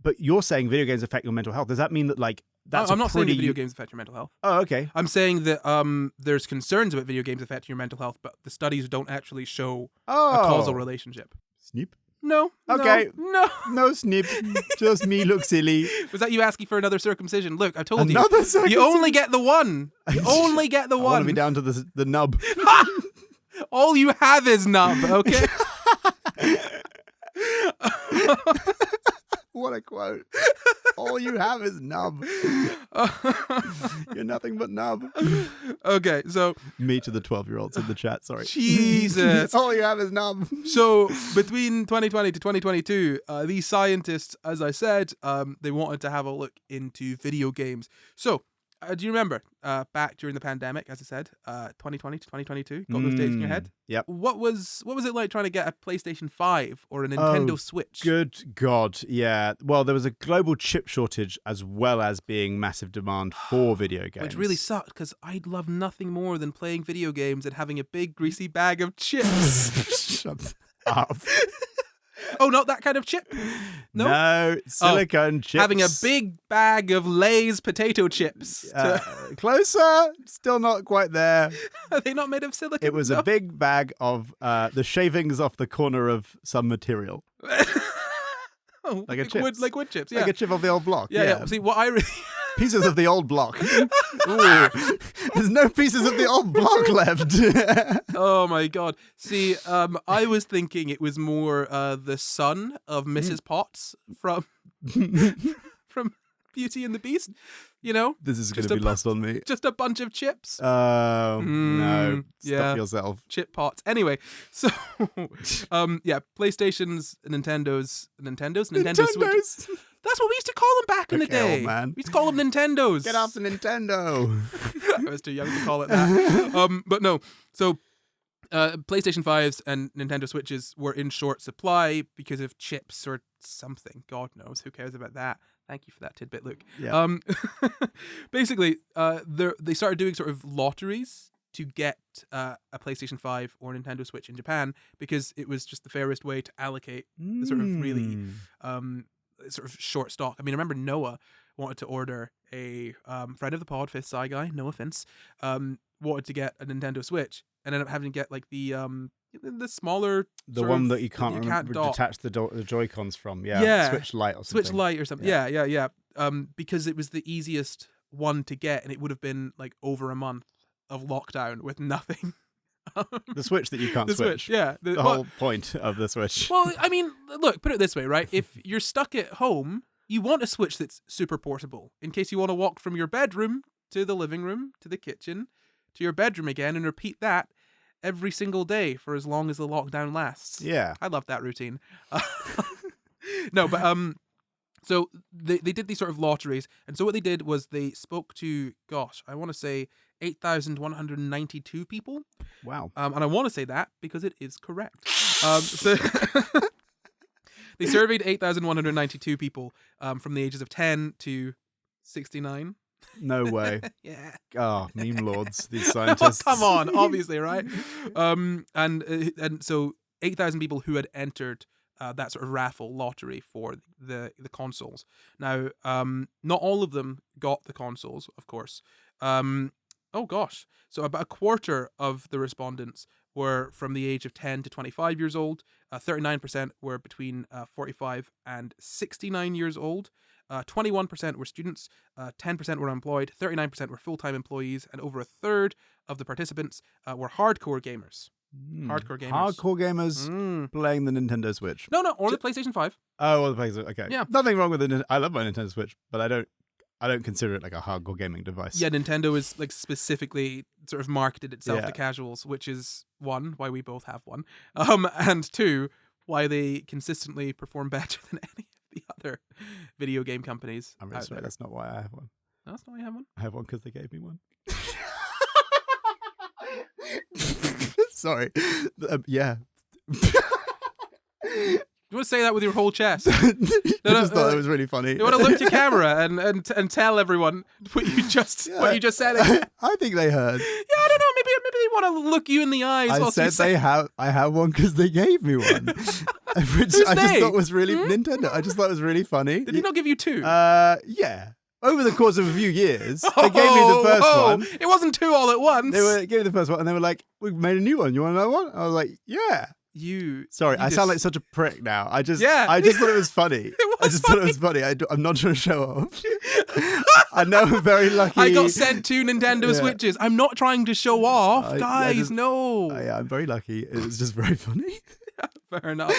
But you're saying video games affect your mental health. Does that mean that like that's? I'm not saying that video games affect your mental health. Oh, okay. I'm saying that there's concerns about video games affecting your mental health, but the studies don't actually show a causal relationship. Snip. No. Okay. No. Snip. Just me look silly. Was that you asking for another circumcision? Look, I told Another you. circumcision? You only get the one. You only get the I one. want to be down to the nub. All you have is nub, okay? What a quote. All you have is nub. You're nothing but nub. Okay, so... Me to the 12-year-olds in the chat, sorry. Jesus. All you have is nub. So, between 2020 to 2022, these scientists, as I said, they wanted to have a look into video games. So, do you remember back during the pandemic, as I said, 2020 to 2022? Got those dates in your head? Yep. What was it like trying to get a PlayStation 5 or a Nintendo Switch? Good God, yeah. Well, there was a global chip shortage as well as being massive demand for video games. Which really sucked because I'd love nothing more than playing video games and having a big greasy bag of chips. Shut up. Oh, not that kind of chip? No? No, silicone chips. Having a big bag of Lay's potato chips. Closer, still not quite there. Are they not made of silicone? It was a big bag of the shavings off the corner of some material. Oh, like a chips. Like wood chips, yeah. Like a chip of the old block. Yeah. See, what I really... Pieces of the old block. Ooh, there's no pieces of the old block left. Oh my god. See, I was thinking it was more the son of Mrs. Potts from from Beauty and the Beast. You know? This is going to be lost on me. Just a bunch of chips. Oh, no. Stop yourself. Chip pots. Anyway, so, PlayStations, Nintendos, Nintendo Switch. That's what we used to call them back in the day. Old man. We used to call them Nintendos. Get off the Nintendo. I was too young to call it that. But no. So, PlayStation 5s and Nintendo Switches were in short supply because of chips or something. God knows. Who cares about that? Thank you for that tidbit, Luke. Yeah. Basically, they started doing sort of lotteries to get a PlayStation 5 or Nintendo Switch in Japan because it was just the fairest way to allocate the sort of really sort of short stock. I mean, I remember Noah wanted to order a friend of the pod, fifth SCI guy, no offense, wanted to get a Nintendo Switch and ended up having to get like the smaller, the one that you can't detach the Joy-Cons from. Yeah. Switch Lite or something. Switch Lite or something. Yeah. Because it was the easiest one to get, and it would have been like over a month of lockdown with nothing. The Switch that you can't switch. Yeah. The whole point of the Switch. Well, I mean, look, put it this way, right? If you're stuck at home, you want a Switch that's super portable in case you want to walk from your bedroom to the living room, to the kitchen, to your bedroom again, and repeat that every single day for as long as the lockdown lasts. Yeah. I love that routine. No, but so they did these sort of lotteries, and so what they did was they spoke to, I want to say 8,192 people. Wow. And I want to say that because it is correct. So they surveyed 8,192 people from the ages of 10 to 69. No way. Yeah. Oh, meme lords, these scientists. Oh, come on, obviously, right? And so 8,000 people who had entered that sort of raffle lottery for the consoles. Now, not all of them got the consoles, of course. So about a quarter of the respondents were from the age of 10 to 25 years old. 39% were between 45 and 69 years old. 21% were students, 10% were unemployed, 39% were full-time employees, and over a third of the participants were hardcore gamers. Hardcore gamers playing the Nintendo Switch. No, or the PlayStation 5. Oh, well, the PlayStation. Okay. Yeah. Nothing wrong with it. I love my Nintendo Switch, but I don't consider it like a hardcore gaming device. Yeah, Nintendo is like specifically sort of marketed itself to casuals, which is one, why we both have one, and two, why they consistently perform better than any of the other video game companies. I'm really sorry, that's not why I have one. No, that's not why you have one? I have one because they gave me one. Sorry. Yeah. You want to say that with your whole chest? I just thought it was really funny. You want to look to camera and tell everyone what you just said. I think they heard. Yeah, I don't know. Maybe they want to look you in the eyes. I said I have one because they gave me one, which I just thought was really Nintendo. I just thought it was really funny. Did he not give you two? Yeah. Over the course of a few years, they gave me the first one. It wasn't two all at once. They gave me the first one, and they were like, "We've made a new one. You want another one?" I was like, "Yeah." Sorry, I sound like such a prick now. I just thought it was funny. Thought it was funny. I'm not trying to show off. I know I'm very lucky. I got sent 2 Nintendo Switches. I'm not trying to show off. Guys, no. I'm very lucky. It was just very funny. Fair enough.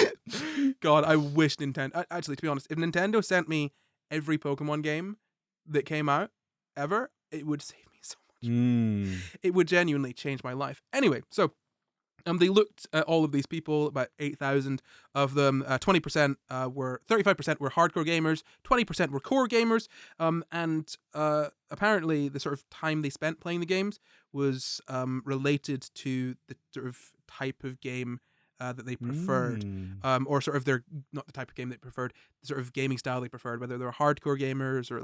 God, I wish Nintendo... Actually, to be honest, if Nintendo sent me every Pokemon game that came out ever, it would save me so much. It would genuinely change my life. Anyway, so... they looked at all of these people, about 8,000 of them. 35% were hardcore gamers, 20% were core gamers, and apparently the sort of time they spent playing the games was related to the sort of type of game that they preferred, or sort of not the type of game they preferred, the sort of gaming style they preferred, whether they were hardcore gamers or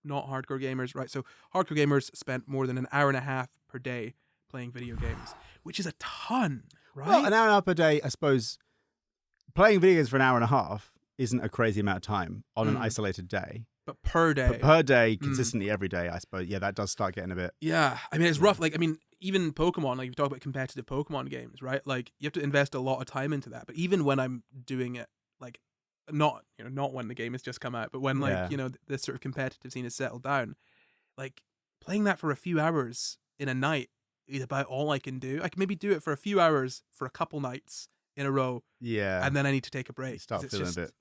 not hardcore gamers, right? So hardcore gamers spent more than an hour and a half per day playing video games, which is a ton, right? Well, an hour and a half per day, I suppose, playing video games for an hour and a half isn't a crazy amount of time on an Mm. isolated day. But per day. But per day, consistently every day, I suppose. Yeah, that does start getting a bit. Yeah, I mean, it's rough. Like, I mean, even Pokemon, like you talk about competitive Pokemon games, right? Like, you have to invest a lot of time into that. But even when I'm doing it, like, not when the game has just come out, but when like this sort of competitive scene is settled down, like playing that for a few hours in a night is about all I can do. I can maybe do it for a few hours for a couple nights in a row. Yeah, and then I need to take a break. You start feeling a bit.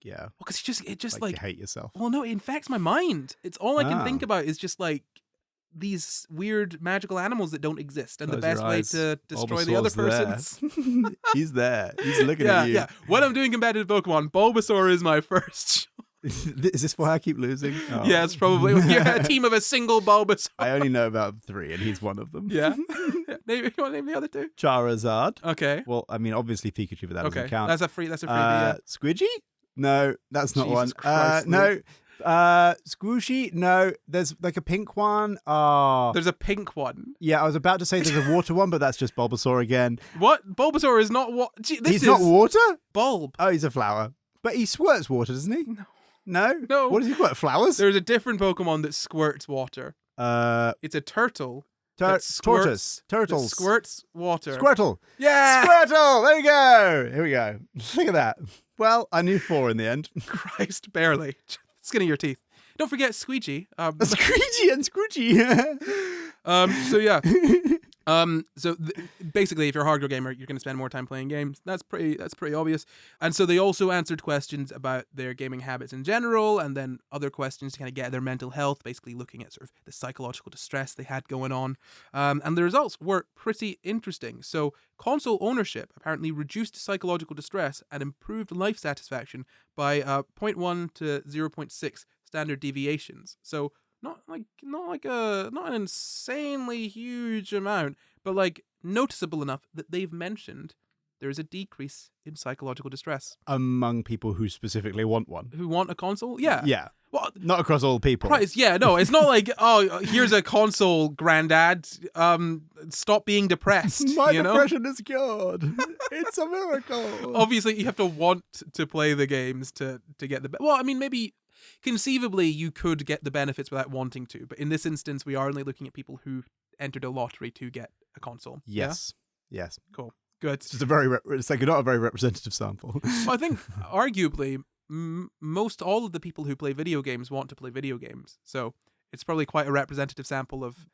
Yeah. Well, because it just like you hate yourself. Well, no, it infects my mind. It's all I can think about is just like these weird magical animals that don't exist, and the best way to destroy the other person's. He's there. He's looking at you. Yeah. When I'm doing competitive Pokemon, Bulbasaur is my first. Is this why I keep losing? Oh. Yeah, it's probably you're a team of a single Bulbasaur. I only know about 3, and he's one of them. Yeah. You want to name the other 2? Charizard. Okay. Well, I mean, obviously Pikachu, but that doesn't count. That's a freebie. Yeah. Squidgy? No, that's not Jesus one. Christ, no. Squishy? No. There's like a pink one. Oh. There's a pink one. Yeah, I was about to say there's a water one, but that's just Bulbasaur again. What? Bulbasaur is not what? He's not water? Bulb. Oh, he's a flower. But he squirts water, doesn't he? No. No? What does he squirt? Flowers? There's a different Pokemon that squirts water. It's a turtle. Tortoise. Turtles. That squirts water. Squirtle. Yeah. Squirtle. There you go. Here we go. Look at that. Well, I knew 4 in the end. Christ, barely. Skin of your teeth. Don't forget Squeegee. Squeegee and Scroogey. So yeah. Basically, if you're a hardcore gamer, you're going to spend more time playing games. That's pretty obvious. And so they also answered questions about their gaming habits in general, and then other questions to kind of get at their mental health, basically looking at sort of the psychological distress they had going on. And the results were pretty interesting. So console ownership apparently reduced psychological distress and improved life satisfaction by 0.1 to 0.6 standard deviations. So not an insanely huge amount, but like noticeable enough that they've mentioned there is a decrease in psychological distress among people who specifically want one. Who want a console? Yeah. Yeah. Well, not across all people. Yeah, no, it's not like, oh, here's a console, granddad. Stop being depressed. My depression is cured. It's a miracle. Obviously, you have to want to play the games to get the. Well, I mean, maybe conceivably you could get the benefits without wanting to, but in this instance, we are only looking at people who entered a lottery to get a console. Yes. Yeah? Yes. Cool. Good. It's just it's like not a very representative sample. Well, I think arguably most all of the people who play video games want to play video games, so it's probably quite a representative sample of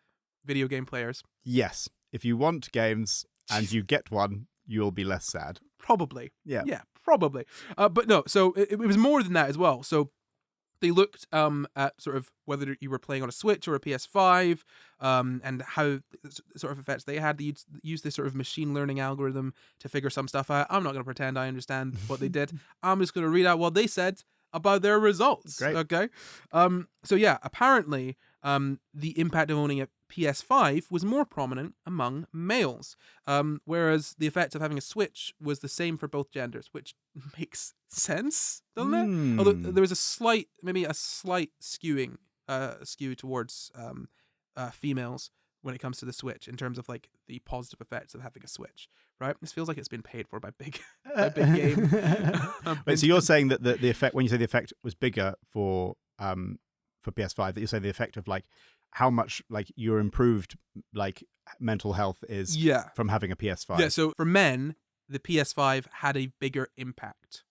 video game players. Yes. If you want games and you get one, you'll be less sad. Probably. Yeah. Yeah, probably. But no, so it was more than that as well. So they looked at sort of whether you were playing on a Switch or a PS5, and how sort of effects they had. They used this sort of machine learning algorithm to figure some stuff out. I'm not going to pretend I understand what they did. I'm just going to read out what they said about their results. Great. Okay. So yeah, apparently the impact of owning a PS5 was more prominent among males, whereas the effect of having a Switch was the same for both genders, which makes sense, doesn't it? Although there was a slight skew towards females when it comes to the Switch in terms of like the positive effects of having a Switch. Right? This feels like it's been paid for by big game. Wait, so you're saying that the effect, when you say the effect was bigger for PS5, that you say the effect of like how much like your improved like mental health is from having a PS5. Yeah, so for men, the PS5 had a bigger impact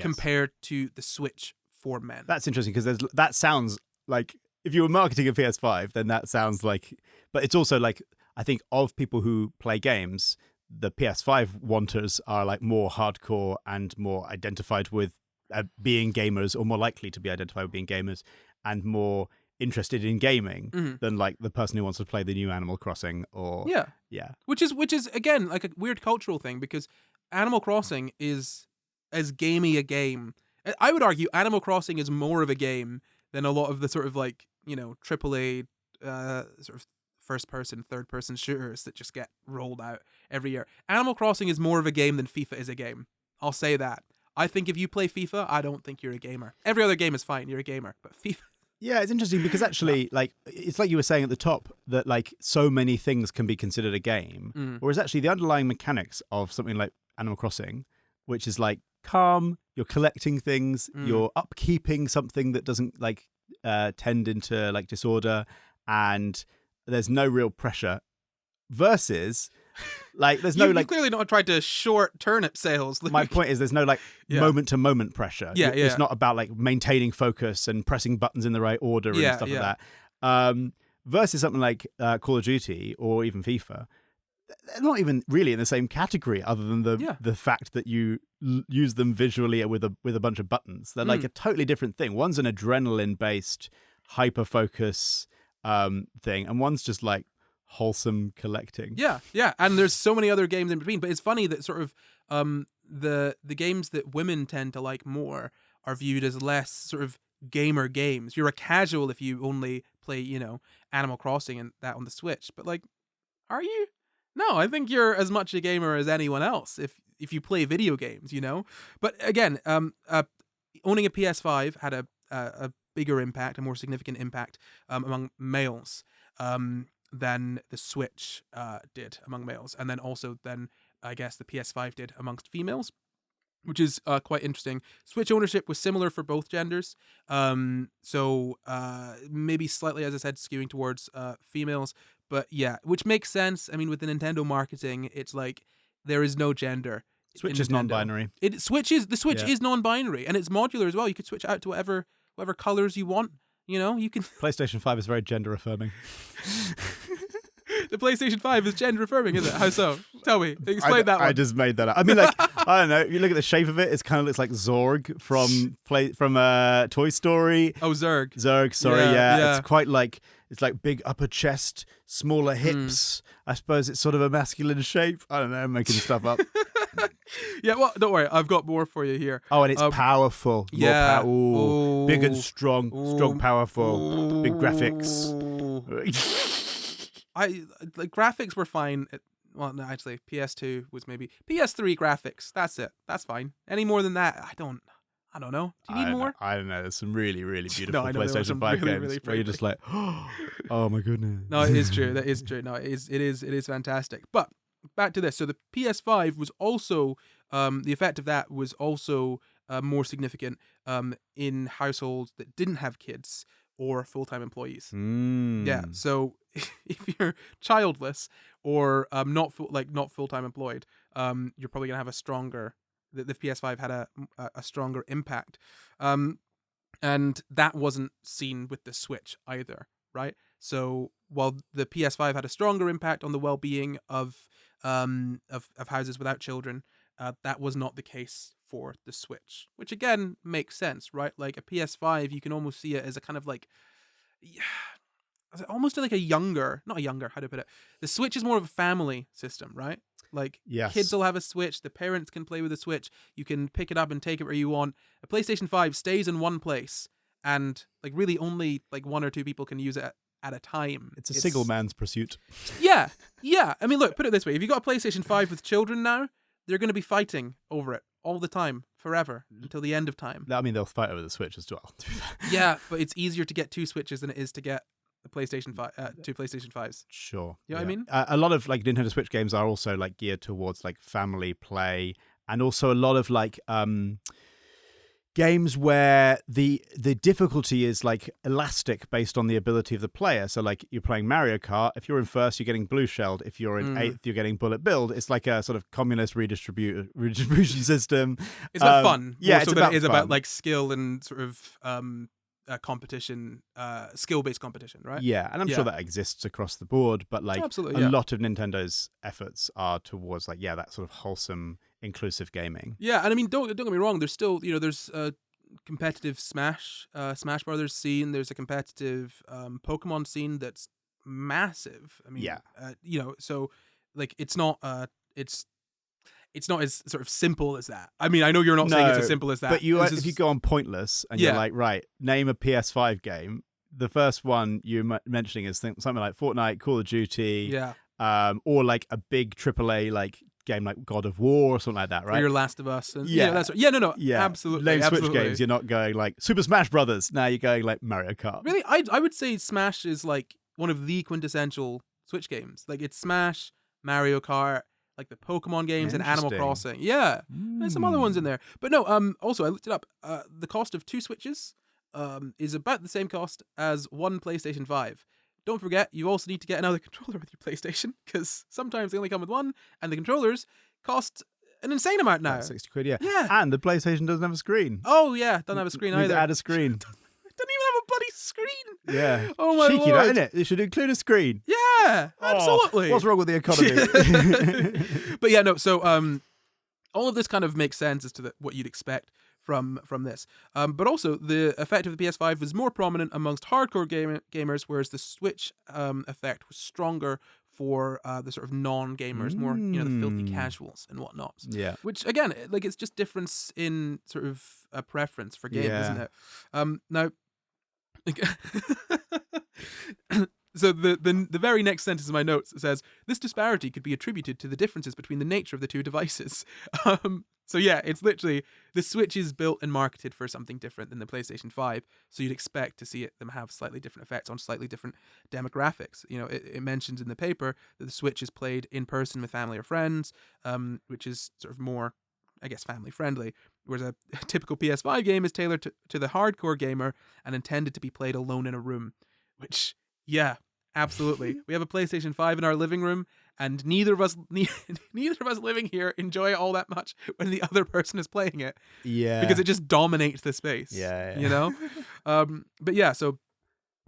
compared to the Switch for men. That's interesting because that sounds like if you were marketing a PS5, then that sounds like, but it's also like I think of people who play games, the PS5 wanters are like more hardcore and more identified with being gamers, or more likely to be identified with being gamers, and more interested in gaming than like the person who wants to play the new Animal Crossing or which is again like a weird cultural thing, because Animal Crossing is as gamey a game. I would argue Animal Crossing is more of a game than a lot of the sort of like, you know, AAA sort of first person, third person shooters that just get rolled out every year. Animal Crossing is more of a game than FIFA is a game. I'll say that. I think if you play FIFA, I don't think you're a gamer. Every other game is fine, you're a gamer, but FIFA. Yeah, it's interesting because actually, like, it's like you were saying at the top that like so many things can be considered a game, whereas actually the underlying mechanics of something like Animal Crossing which is like calm. You're collecting things. Mm. You're upkeeping something that doesn't like tend into like disorder, and there's no real pressure. Versus, like, there's no you like. clearly not tried to short turnip sales. Luke. My point is, there's no like moment to moment pressure. Yeah, It's not about like maintaining focus and pressing buttons in the right order and stuff like that. Versus something like Call of Duty or even FIFA, they're not even really in the same category, other than the fact that you use them visually with a bunch of buttons. They're like a totally different thing. One's an adrenaline based hyper focus thing, and one's just like wholesome collecting. Yeah, and there's so many other games in between. But it's funny that sort of the games that women tend to like more are viewed as less sort of gamer games. You're a casual if you only play, Animal Crossing and that on the Switch. But like, are you? No, I think you're as much a gamer as anyone else if you play video games, But again, owning a PS5 had a bigger impact, a more significant impact among males than the Switch did among males, and then also I guess the PS5 did amongst females, which is quite interesting. Switch ownership was similar for both genders, so maybe slightly, as I said, skewing towards females, but yeah, which makes sense. I mean, with the Nintendo marketing, it's like there is no gender. Switch is non-binary. The Switch is non-binary, and it's modular as well. You could switch out to whatever colors you want. You can. PlayStation 5 is very gender affirming. The PlayStation 5 is gender affirming, is it? How so? Tell me. Explain that one. I just made that up. I mean, like, I don't know. If you look at the shape of it, it kind of looks like Zorg from Toy Story. Oh, Zurg. Zurg, sorry, yeah. Yeah. It's like big upper chest, smaller hips. I suppose it's sort of a masculine shape. I don't know, I'm making stuff up. Yeah, well, don't worry. I've got more for you here. Oh, and it's powerful. Yeah. Ooh, big and strong. Ooh. Strong, powerful. Big graphics. The graphics were fine. Well, no, actually, PS2 was maybe PS3 graphics. That's it. That's fine. Any more than that, I don't know. Do you need more? I don't know. There's some really, really beautiful I know there were PlayStation some 5 really, games really where you're just like, oh my goodness. No, it is true. That is true. No, it is fantastic. But back to this. So the PS5 was also the effect of that was also more significant in households that didn't have kids or full-time employees. Yeah. So if you're childless or not full-time employed, you're probably gonna have a stronger. The PS5 had a stronger impact, and that wasn't seen with the Switch either, right? So while the PS5 had a stronger impact on the well-being of houses without children, that was not the case for the Switch, which again makes sense, right? Like a PS5, you can almost see it as a kind of like, almost like not a younger, how to put it? The Switch is more of a family system, right? Like, yes. Kids will have a Switch, the parents can play with the Switch, you can pick it up and take it where you want. A PlayStation 5 stays in one place, and like really only like one or two people can use it at a time. It's a single man's pursuit. Yeah. I mean, look, put it this way. If you've got a PlayStation 5 with children now, they're going to be fighting over it all the time, forever, until the end of time. I mean, they'll fight over the Switch as well. Yeah, but it's easier to get two Switches than it is to get a PlayStation 5, two PlayStation 5s. Sure. You know what I mean? A lot of like Nintendo Switch games are also like geared towards like family play, and also a lot of like games where the difficulty is like elastic based on the ability of the player. So like you're playing Mario Kart, if you're in first, you're getting blue shelled. If you're in eighth, you're getting bullet billed. It's like a sort of communist redistribution system. It's about fun. Yeah, it's about it is fun. about like skill and sort of competition, skill-based competition, right? Yeah, and I'm sure that exists across the board, but like absolutely, a lot of Nintendo's efforts are towards like that sort of wholesome, inclusive gaming. Yeah, and I mean, don't get me wrong. There's still there's a competitive Smash Brothers scene. There's a competitive Pokemon scene that's massive. I mean, so like it's not as sort of simple as that. I mean, I know you're not saying it's as simple as that. But if you go on Pointless and you're like, right, name a PS5 game, the first one you're mentioning is something like Fortnite, Call of Duty, or like a big AAA like game like God of War or something like that, right? Or your Last of Us. And, that's right. Absolutely. Name absolutely. Switch games, you're not going like Super Smash Brothers. Now you're going like Mario Kart. Really, I would say Smash is like one of the quintessential Switch games. Like it's Smash, Mario Kart, like the Pokemon games and Animal Interesting. Crossing. Yeah, there's some other ones in there. But no, also I looked it up. The cost of 2 Switches is about the same cost as 1 PlayStation 5. Don't forget, you also need to get another controller with your PlayStation, because sometimes they only come with one, and the controllers cost an insane amount now. About 60 quid, yeah. Yeah. And the PlayStation doesn't have a screen. Oh yeah, doesn't have a screen Need to either. add a screen. It doesn't even have a bloody screen. Yeah. Oh my Cheeky, lord. that, innit? It should include a screen. Yeah, absolutely. Oh, what's wrong with the economy? But yeah, no. So all of this kind of makes sense as to what you'd expect from this. But also the effect of the PS5 was more prominent amongst hardcore gamers, whereas the Switch effect was stronger for the sort of non-gamers, more the filthy casuals and whatnot. Yeah. Which again, like it's just difference in sort of a preference for game, isn't it? Now. So the very next sentence in my notes says, this disparity could be attributed to the differences between the nature of the two devices. So yeah, it's literally, the Switch is built and marketed for something different than the PlayStation 5, so you'd expect to see them have slightly different effects on slightly different demographics. You know, it mentions in the paper that the Switch is played in person with family or friends, which is sort of more, I guess, family friendly, whereas a typical PS5 game is tailored to the hardcore gamer and intended to be played alone in a room, which, yeah, absolutely. We have a PlayStation 5 in our living room, and neither of us living here enjoy it all that much when the other person is playing it. Yeah. Because it just dominates the space. Yeah. You know? But yeah, so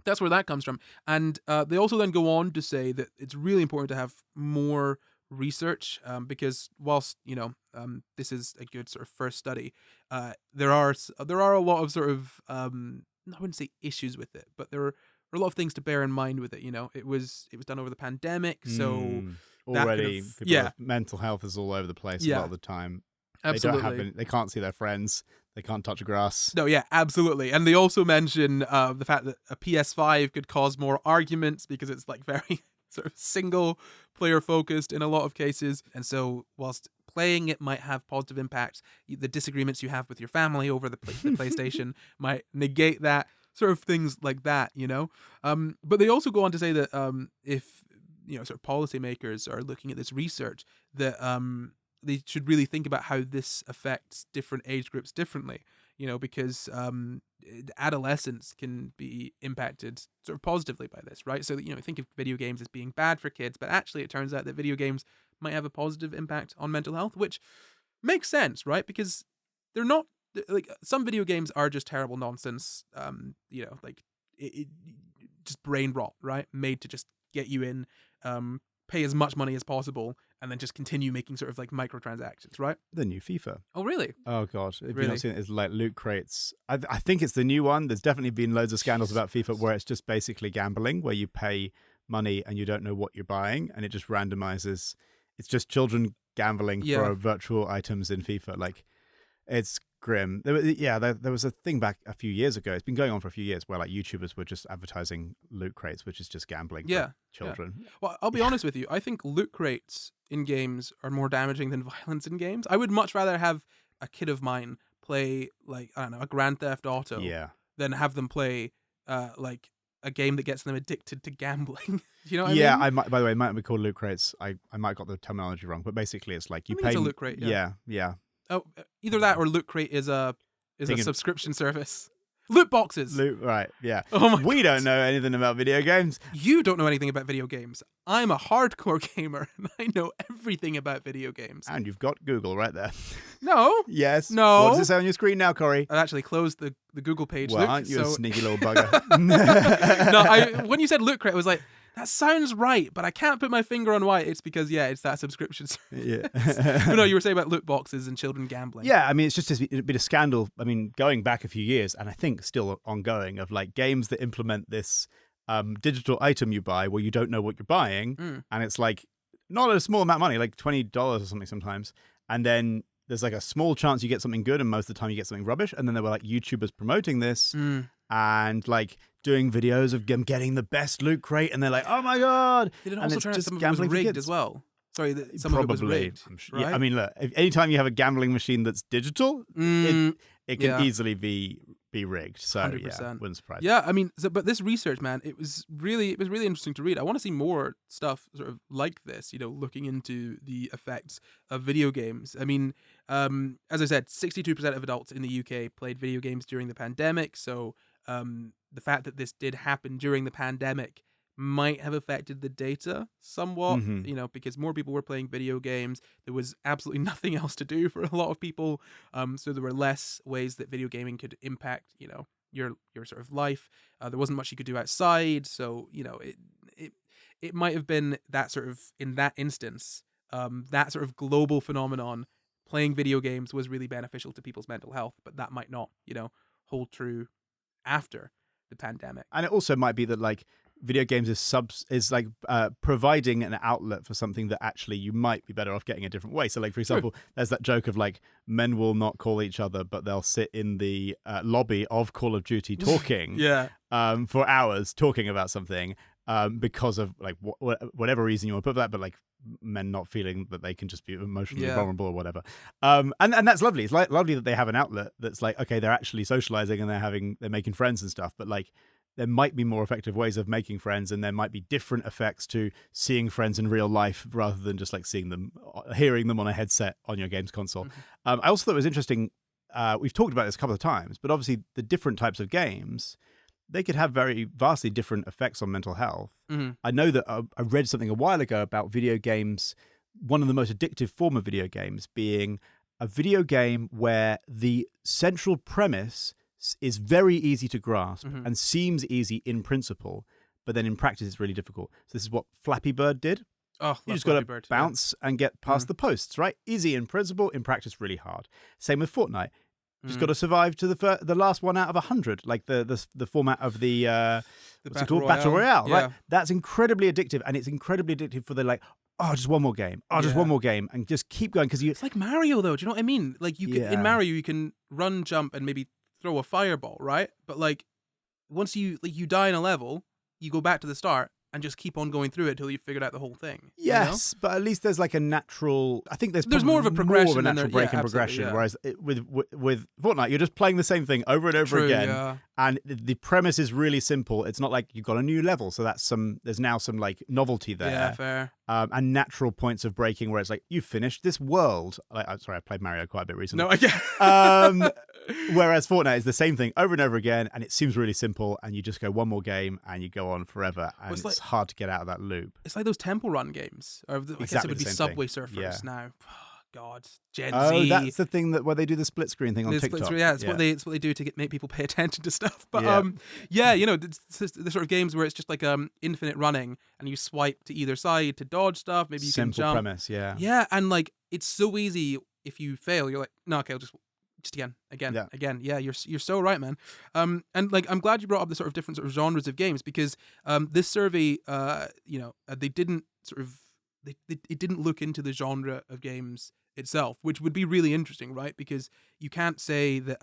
that's where that comes from. And they also then go on to say that it's really important to have more research, because whilst this is a good sort of first study, there are a lot of sort of I wouldn't say issues with it, but there are a lot of things to bear in mind with it. You know, it was done over the pandemic, so already people have mental health is all over the place a lot of the time. Absolutely. They can't see their friends, they can't touch grass. No, yeah, absolutely. And they also mention the fact that a PS5 could cause more arguments because it's like very sort of single player focused in a lot of cases. And so whilst playing it might have positive impacts, the disagreements you have with your family over the PlayStation might negate that, sort of things like that, you know? But they also go on to say that if, sort of policymakers are looking at this research, that they should really think about how this affects different age groups differently, because adolescents can be impacted sort of positively by this, right? So that, think of video games as being bad for kids, but actually it turns out that video games might have a positive impact on mental health, which makes sense, right? Because they're not, like, some video games are just terrible nonsense, like it just brain rot, right? Made to just get you in, pay as much money as possible, and then just continue making sort of like microtransactions, right? The new FIFA. Oh, really? Oh god, if Really? you've not seen it, it's like loot crates. I think it's the new one. There's definitely been loads of scandals about FIFA where it's just basically gambling, where you pay money and you don't know what you're buying, and it just randomizes. It's just children gambling for virtual items in FIFA. Like, it's grim. There was a thing back a few years ago. It's been going on for a few years where like YouTubers were just advertising loot crates, which is just gambling for children. Yeah. Well, I'll be honest with you. I think loot crates in games are more damaging than violence in games. I would much rather have a kid of mine play, like, I don't know, a Grand Theft Auto than have them play like a game that gets them addicted to gambling. You know what I mean? By the way, it might be called loot crates. I might have got the terminology wrong, but basically it's like you pay. It's a loot crate. Yeah. Oh, either that or Loot Crate is a subscription service. Loot boxes. Right, yeah. Oh my we don't know anything about video games. You don't know anything about video games. I'm a hardcore gamer, and I know everything about video games. And you've got Google right there. No. Yes. No. What does it say on your screen now, Corey? I actually closed the Google page. Well, Luke, aren't you a so... sneaky little bugger? No, when you said Loot Crate, I was like, that sounds right, but I can't put my finger on why. It's because, it's that subscription service. Yeah. But no, you were saying about loot boxes and children gambling. Yeah, I mean, it's just a bit of scandal. I mean, going back a few years, and I think still ongoing, of like games that implement this digital item you buy where you don't know what you're buying, and it's like not a small amount of money, like $20 or something sometimes, and then there's like a small chance you get something good, and most of the time you get something rubbish. And then there were like YouTubers promoting this and like doing videos of them getting the best loot crate, and they're like, oh my god! Did it and also it's turn out just some of it was gambling for rigged kids. as well? Sorry, some of it was rigged. Right? Yeah, I mean, look, anytime you have a gambling machine that's digital, it can easily be be rigged. So 100%. Wouldn't surprise. Yeah, I mean, but this research, man, it was really interesting to read. I want to see more stuff sort of like this, looking into the effects of video games. I mean, as I said, 62% of adults in the UK played video games during the pandemic. So the fact that this did happen during the pandemic might have affected the data somewhat, because more people were playing video games. There was absolutely nothing else to do for a lot of people. So there were less ways that video gaming could impact, your sort of life. There wasn't much you could do outside. So, it might have been that sort of, in that instance, that sort of global phenomenon, playing video games was really beneficial to people's mental health, but that might not, hold true after the pandemic. And it also might be that like video games is like providing an outlet for something that actually you might be better off getting a different way. So like, for example, there's that joke of like men will not call each other, but they'll sit in the lobby of Call of Duty talking for hours talking about something because of like whatever reason you want to put that, but like men not feeling that they can just be emotionally vulnerable or whatever. And that's lovely. It's like lovely that they have an outlet that's like, okay, they're actually socializing and they're making friends and stuff, but like there might be more effective ways of making friends, and there might be different effects to seeing friends in real life rather than just like hearing them on a headset on your games console. I also thought it was interesting. We've talked about this a couple of times, but obviously the different types of games, they could have very vastly different effects on mental health. I know that I read something a while ago about video games, one of the most addictive form of video games being a video game where the central premise is very easy to grasp and seems easy in principle, but then in practice it's really difficult. So this is what Flappy Bird did. Oh, you just got to bounce and get past the posts, right? Easy in principle, in practice really hard. Same with Fortnite. Just got to survive to the last one out of 100, like the format of the what's it called? Battle Royale, right? That's incredibly addictive, and it's incredibly addictive for the like, oh, just one more game, just one more game, and just keep going because it's like Mario though. Do you know what I mean? Like you can in Mario you can run, jump, and maybe throw a fireball, right? But like once you die in a level, you go back to the start and just keep on going through it until you've figured out the whole thing. Yes, but at least there's like a natural. I think there's more of a progression, more of a natural break in progression. Whereas with Fortnite, you're just playing the same thing over and over again, and the premise is really simple. It's not like you've got a new level, so there's now some like novelty there. Yeah, fair. And natural points of breaking where it's like you finished this world. I'm sorry, I played Mario quite a bit recently. No, I get. Whereas Fortnite is the same thing over and over again, and it seems really simple, and you just go one more game and you go on forever, and it's hard to get out of that loop. It's like those Temple Run games, or I guess it would be Subway Surfers now. God, Gen Z. Oh, that's the thing where they do the split screen thing on TikTok. It's what they do to make people pay attention to stuff. But the sort of games where it's just like infinite running, and you swipe to either side to dodge stuff. Maybe you can jump. Simple premise, yeah, and like it's so easy. If you fail, you're like, no, okay, I'll just again. Yeah, you're so right, man. And like I'm glad you brought up the sort of different sort of genres of games, because this survey, they didn't sort of it didn't look into the genre of games itself, which would be really interesting, right? Because you can't say that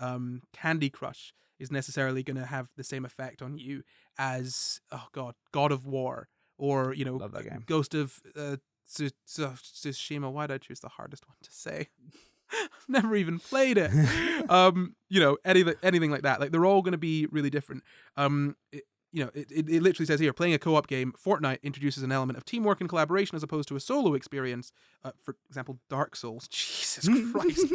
Candy Crush is necessarily going to have the same effect on you as God of War, or Love that game. Ghost of Tsushima. Why did I choose the hardest one to say? I've never even played it. Anything like that. Like they're all going to be really different. It literally says here, playing a co-op game, Fortnite introduces an element of teamwork and collaboration as opposed to a solo experience. For example, Dark Souls. Jesus Christ.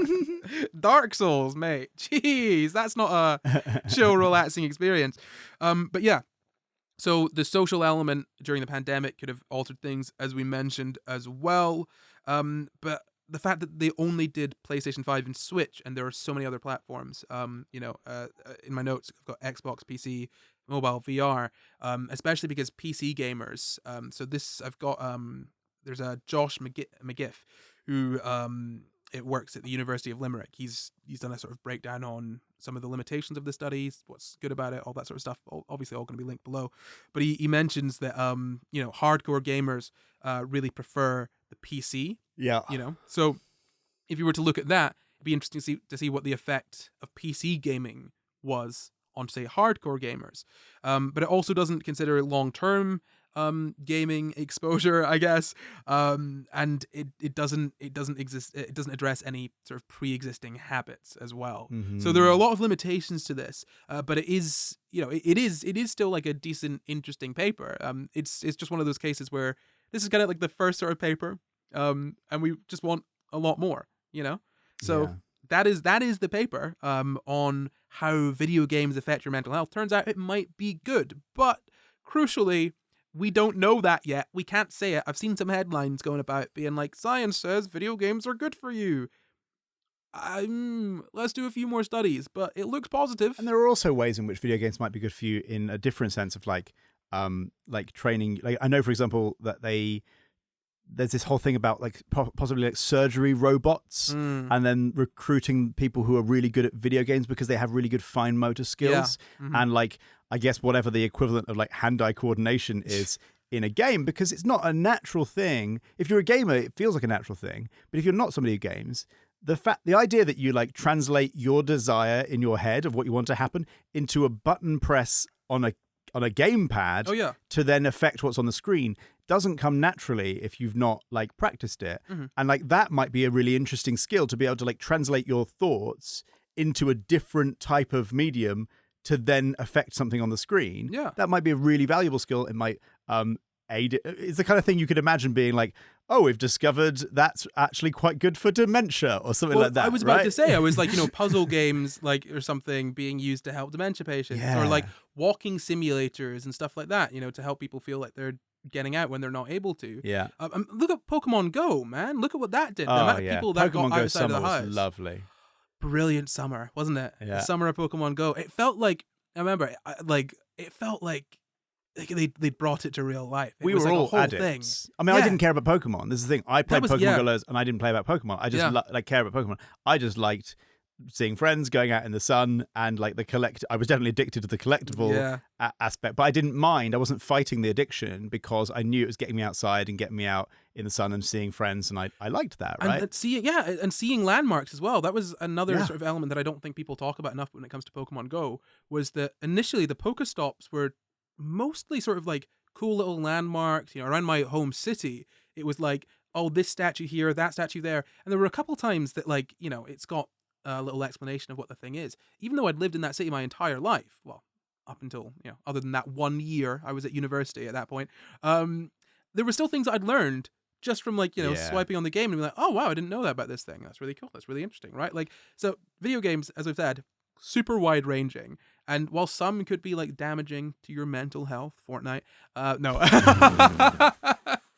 Dark Souls, mate. Jeez, that's not a chill, relaxing experience. But yeah. So the social element during the pandemic could have altered things, as we mentioned as well. But the fact that they only did PlayStation 5 and Switch, and there are so many other platforms, in my notes, I've got Xbox, PC, mobile, VR, especially because PC gamers. So this, I've got, there's a Josh McGiff who it works at the University of Limerick. He's done a sort of breakdown on some of the limitations of the studies, what's good about it, all that sort of stuff. Obviously, all going to be linked below. But he mentions that hardcore gamers really prefer the PC. Yeah. So if you were to look at that, it'd be interesting to see what the effect of PC gaming was on, say, hardcore gamers. But it also doesn't consider long-term gaming exposure, I guess. And it doesn't exist. It doesn't address any sort of pre-existing habits as well. So there are a lot of limitations to this, but it is, it is still like a decent, interesting paper. It's just one of those cases where this is kind of like the first sort of paper, and we just want a lot more, So Yeah. that is the paper on how video games affect your mental health. Turns out it might be good, but crucially, we don't know that yet. We can't say it. I've seen some headlines going about being like, science says video games are good for you. Let's do a few more studies, but it looks positive. And there are also ways in which video games might be good for you in a different sense of like training. Like I know, for example, that there's this whole thing about like possibly like surgery robots and then recruiting people who are really good at video games because they have really good fine motor skills. And like, I guess whatever the equivalent of like hand-eye coordination is in a game, because it's not a natural thing. If you're a gamer, it feels like a natural thing. But if you're not somebody who games, the idea that you like translate your desire in your head of what you want to happen into a button press on a gamepad to then affect what's on the screen doesn't come naturally if you've not like practiced it. And like that might be a really interesting skill to be able to like translate your thoughts into a different type of medium to then affect something on the screen. That might be a really valuable skill. It might aid it. It's the kind of thing you could imagine being like, oh, we've discovered that's actually quite good for dementia or something like that. I was about to say, I was like, puzzle games like or something being used to help dementia patients, or like walking simulators and stuff like that, to help people feel like they're getting out when they're not able to. Look at Pokemon Go, man. Look at what that did. The amount of people that Pokemon got Go outside of the house. was lovely. Brilliant summer, wasn't it? The summer of Pokemon Go. It felt like, I remember, it felt like they brought it to real life. We were all addicts. I mean, I didn't care about Pokemon. This is the thing. I played Pokemon Go loads, and I didn't play about Pokemon. I just care about Pokemon. I just liked seeing friends, going out in the sun, and like I was definitely addicted to the collectible aspect, but I didn't mind. I wasn't fighting the addiction because I knew it was getting me outside and getting me out in the sun and seeing friends, and I liked that, right? And seeing landmarks as well. That was another sort of element that I don't think people talk about enough when it comes to Pokemon Go, was that initially the Pokestops were mostly sort of like cool little landmarks, around my home city. It was like, oh, this statue here, that statue there. And there were a couple times that like, it's got a little explanation of what the thing is. Even though I'd lived in that city my entire life, well, up until, other than that 1 year I was at university at that point, there were still things I'd learned just from like, swiping on the game and be like, oh, wow, I didn't know that about this thing. That's really cool. That's really interesting, right? Like, so video games, as I've said, super wide ranging. And while some could be like damaging to your mental health, Fortnite, no.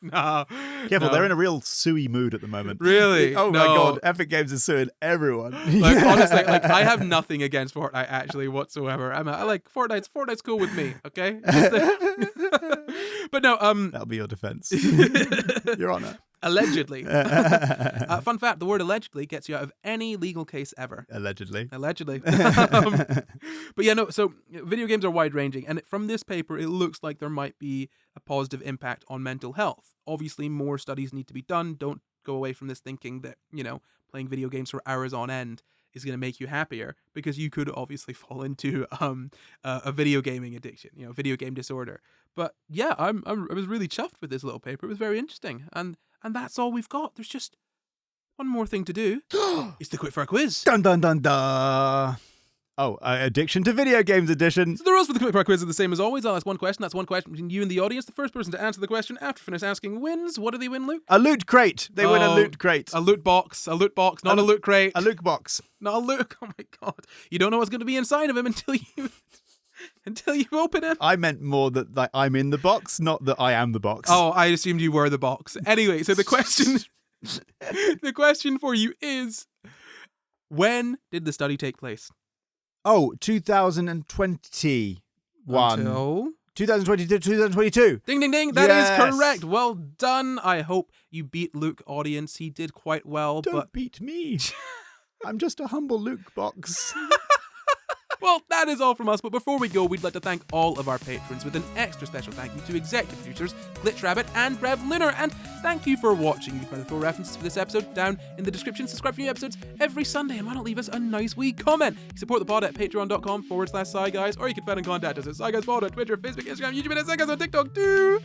No. Careful, they're in a real suey mood at the moment. Really? Oh my god, Epic Games is suing everyone. Like, honestly, like I have nothing against Fortnite actually whatsoever. I like Fortnite's cool with me, okay? But no, that'll be your defense. Your honor. Allegedly. Fun fact, the word allegedly gets you out of any legal case ever. Allegedly. But yeah, no, so video games are wide-ranging, and from this paper, it looks like there might be a positive impact on mental health. Obviously, more studies need to be done. Don't go away from this thinking that, playing video games for hours on end is going to make you happier, because you could obviously fall into a video gaming addiction, video game disorder. But yeah, I was really chuffed with this little paper. It was very interesting, and that's all we've got. There's just one more thing to do. It's the quickfire quiz. Dun dun dun dun. Oh, addiction to video games edition. So the rules for the quickfire quiz are the same as always. I'll ask one question. That's one question between you and the audience. The first person to answer the question after finish asking wins. What do they win, Luke? A loot crate. They win a loot crate. A loot box, not a loot crate. A loot box. Not a loot. Oh my god. You don't know what's going to be inside of him until you open it. I meant more that like I'm in the box, not that I am the box. Oh, I assumed you were the box. Anyway, so the question for you is, when did the study take place? Oh, 2021. Until 2022, 2022. Ding, ding, ding. That is correct. Well done. I hope you beat Luke, audience. He did quite well. Don't beat me. I'm just a humble Luke box. Well, that is all from us, but before we go, we'd like to thank all of our patrons with an extra special thank you to executive producers Glitch Rabbit and Rev Lunar, and thank you for watching. You can find the full references for this episode down in the description. Subscribe for new episodes every Sunday, and why not leave us a nice wee comment? You can support the pod at patreon.com/SCI Guys, or you can find and contact us at SCI Guys Pod on Twitter, Facebook, Instagram, YouTube, and SCI Guys on TikTok too.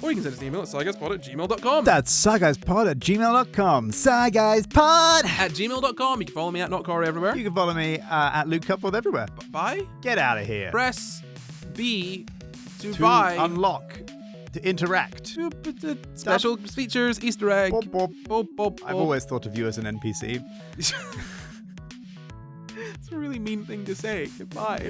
Or you can send us an email at sciguyspod@gmail.com. That's sciguyspod@gmail.com. Sciguyspod @gmail.com. You can follow me at NotCorey everywhere. You can follow me at Luke Cupforth everywhere. Bye. Get out of here. Press B to buy. buy. Unlock. To interact. Special features, Easter egg. Boop, boop. Boop, boop, I've boop. always thought of you as an NPC. It's a really mean thing to say. Goodbye.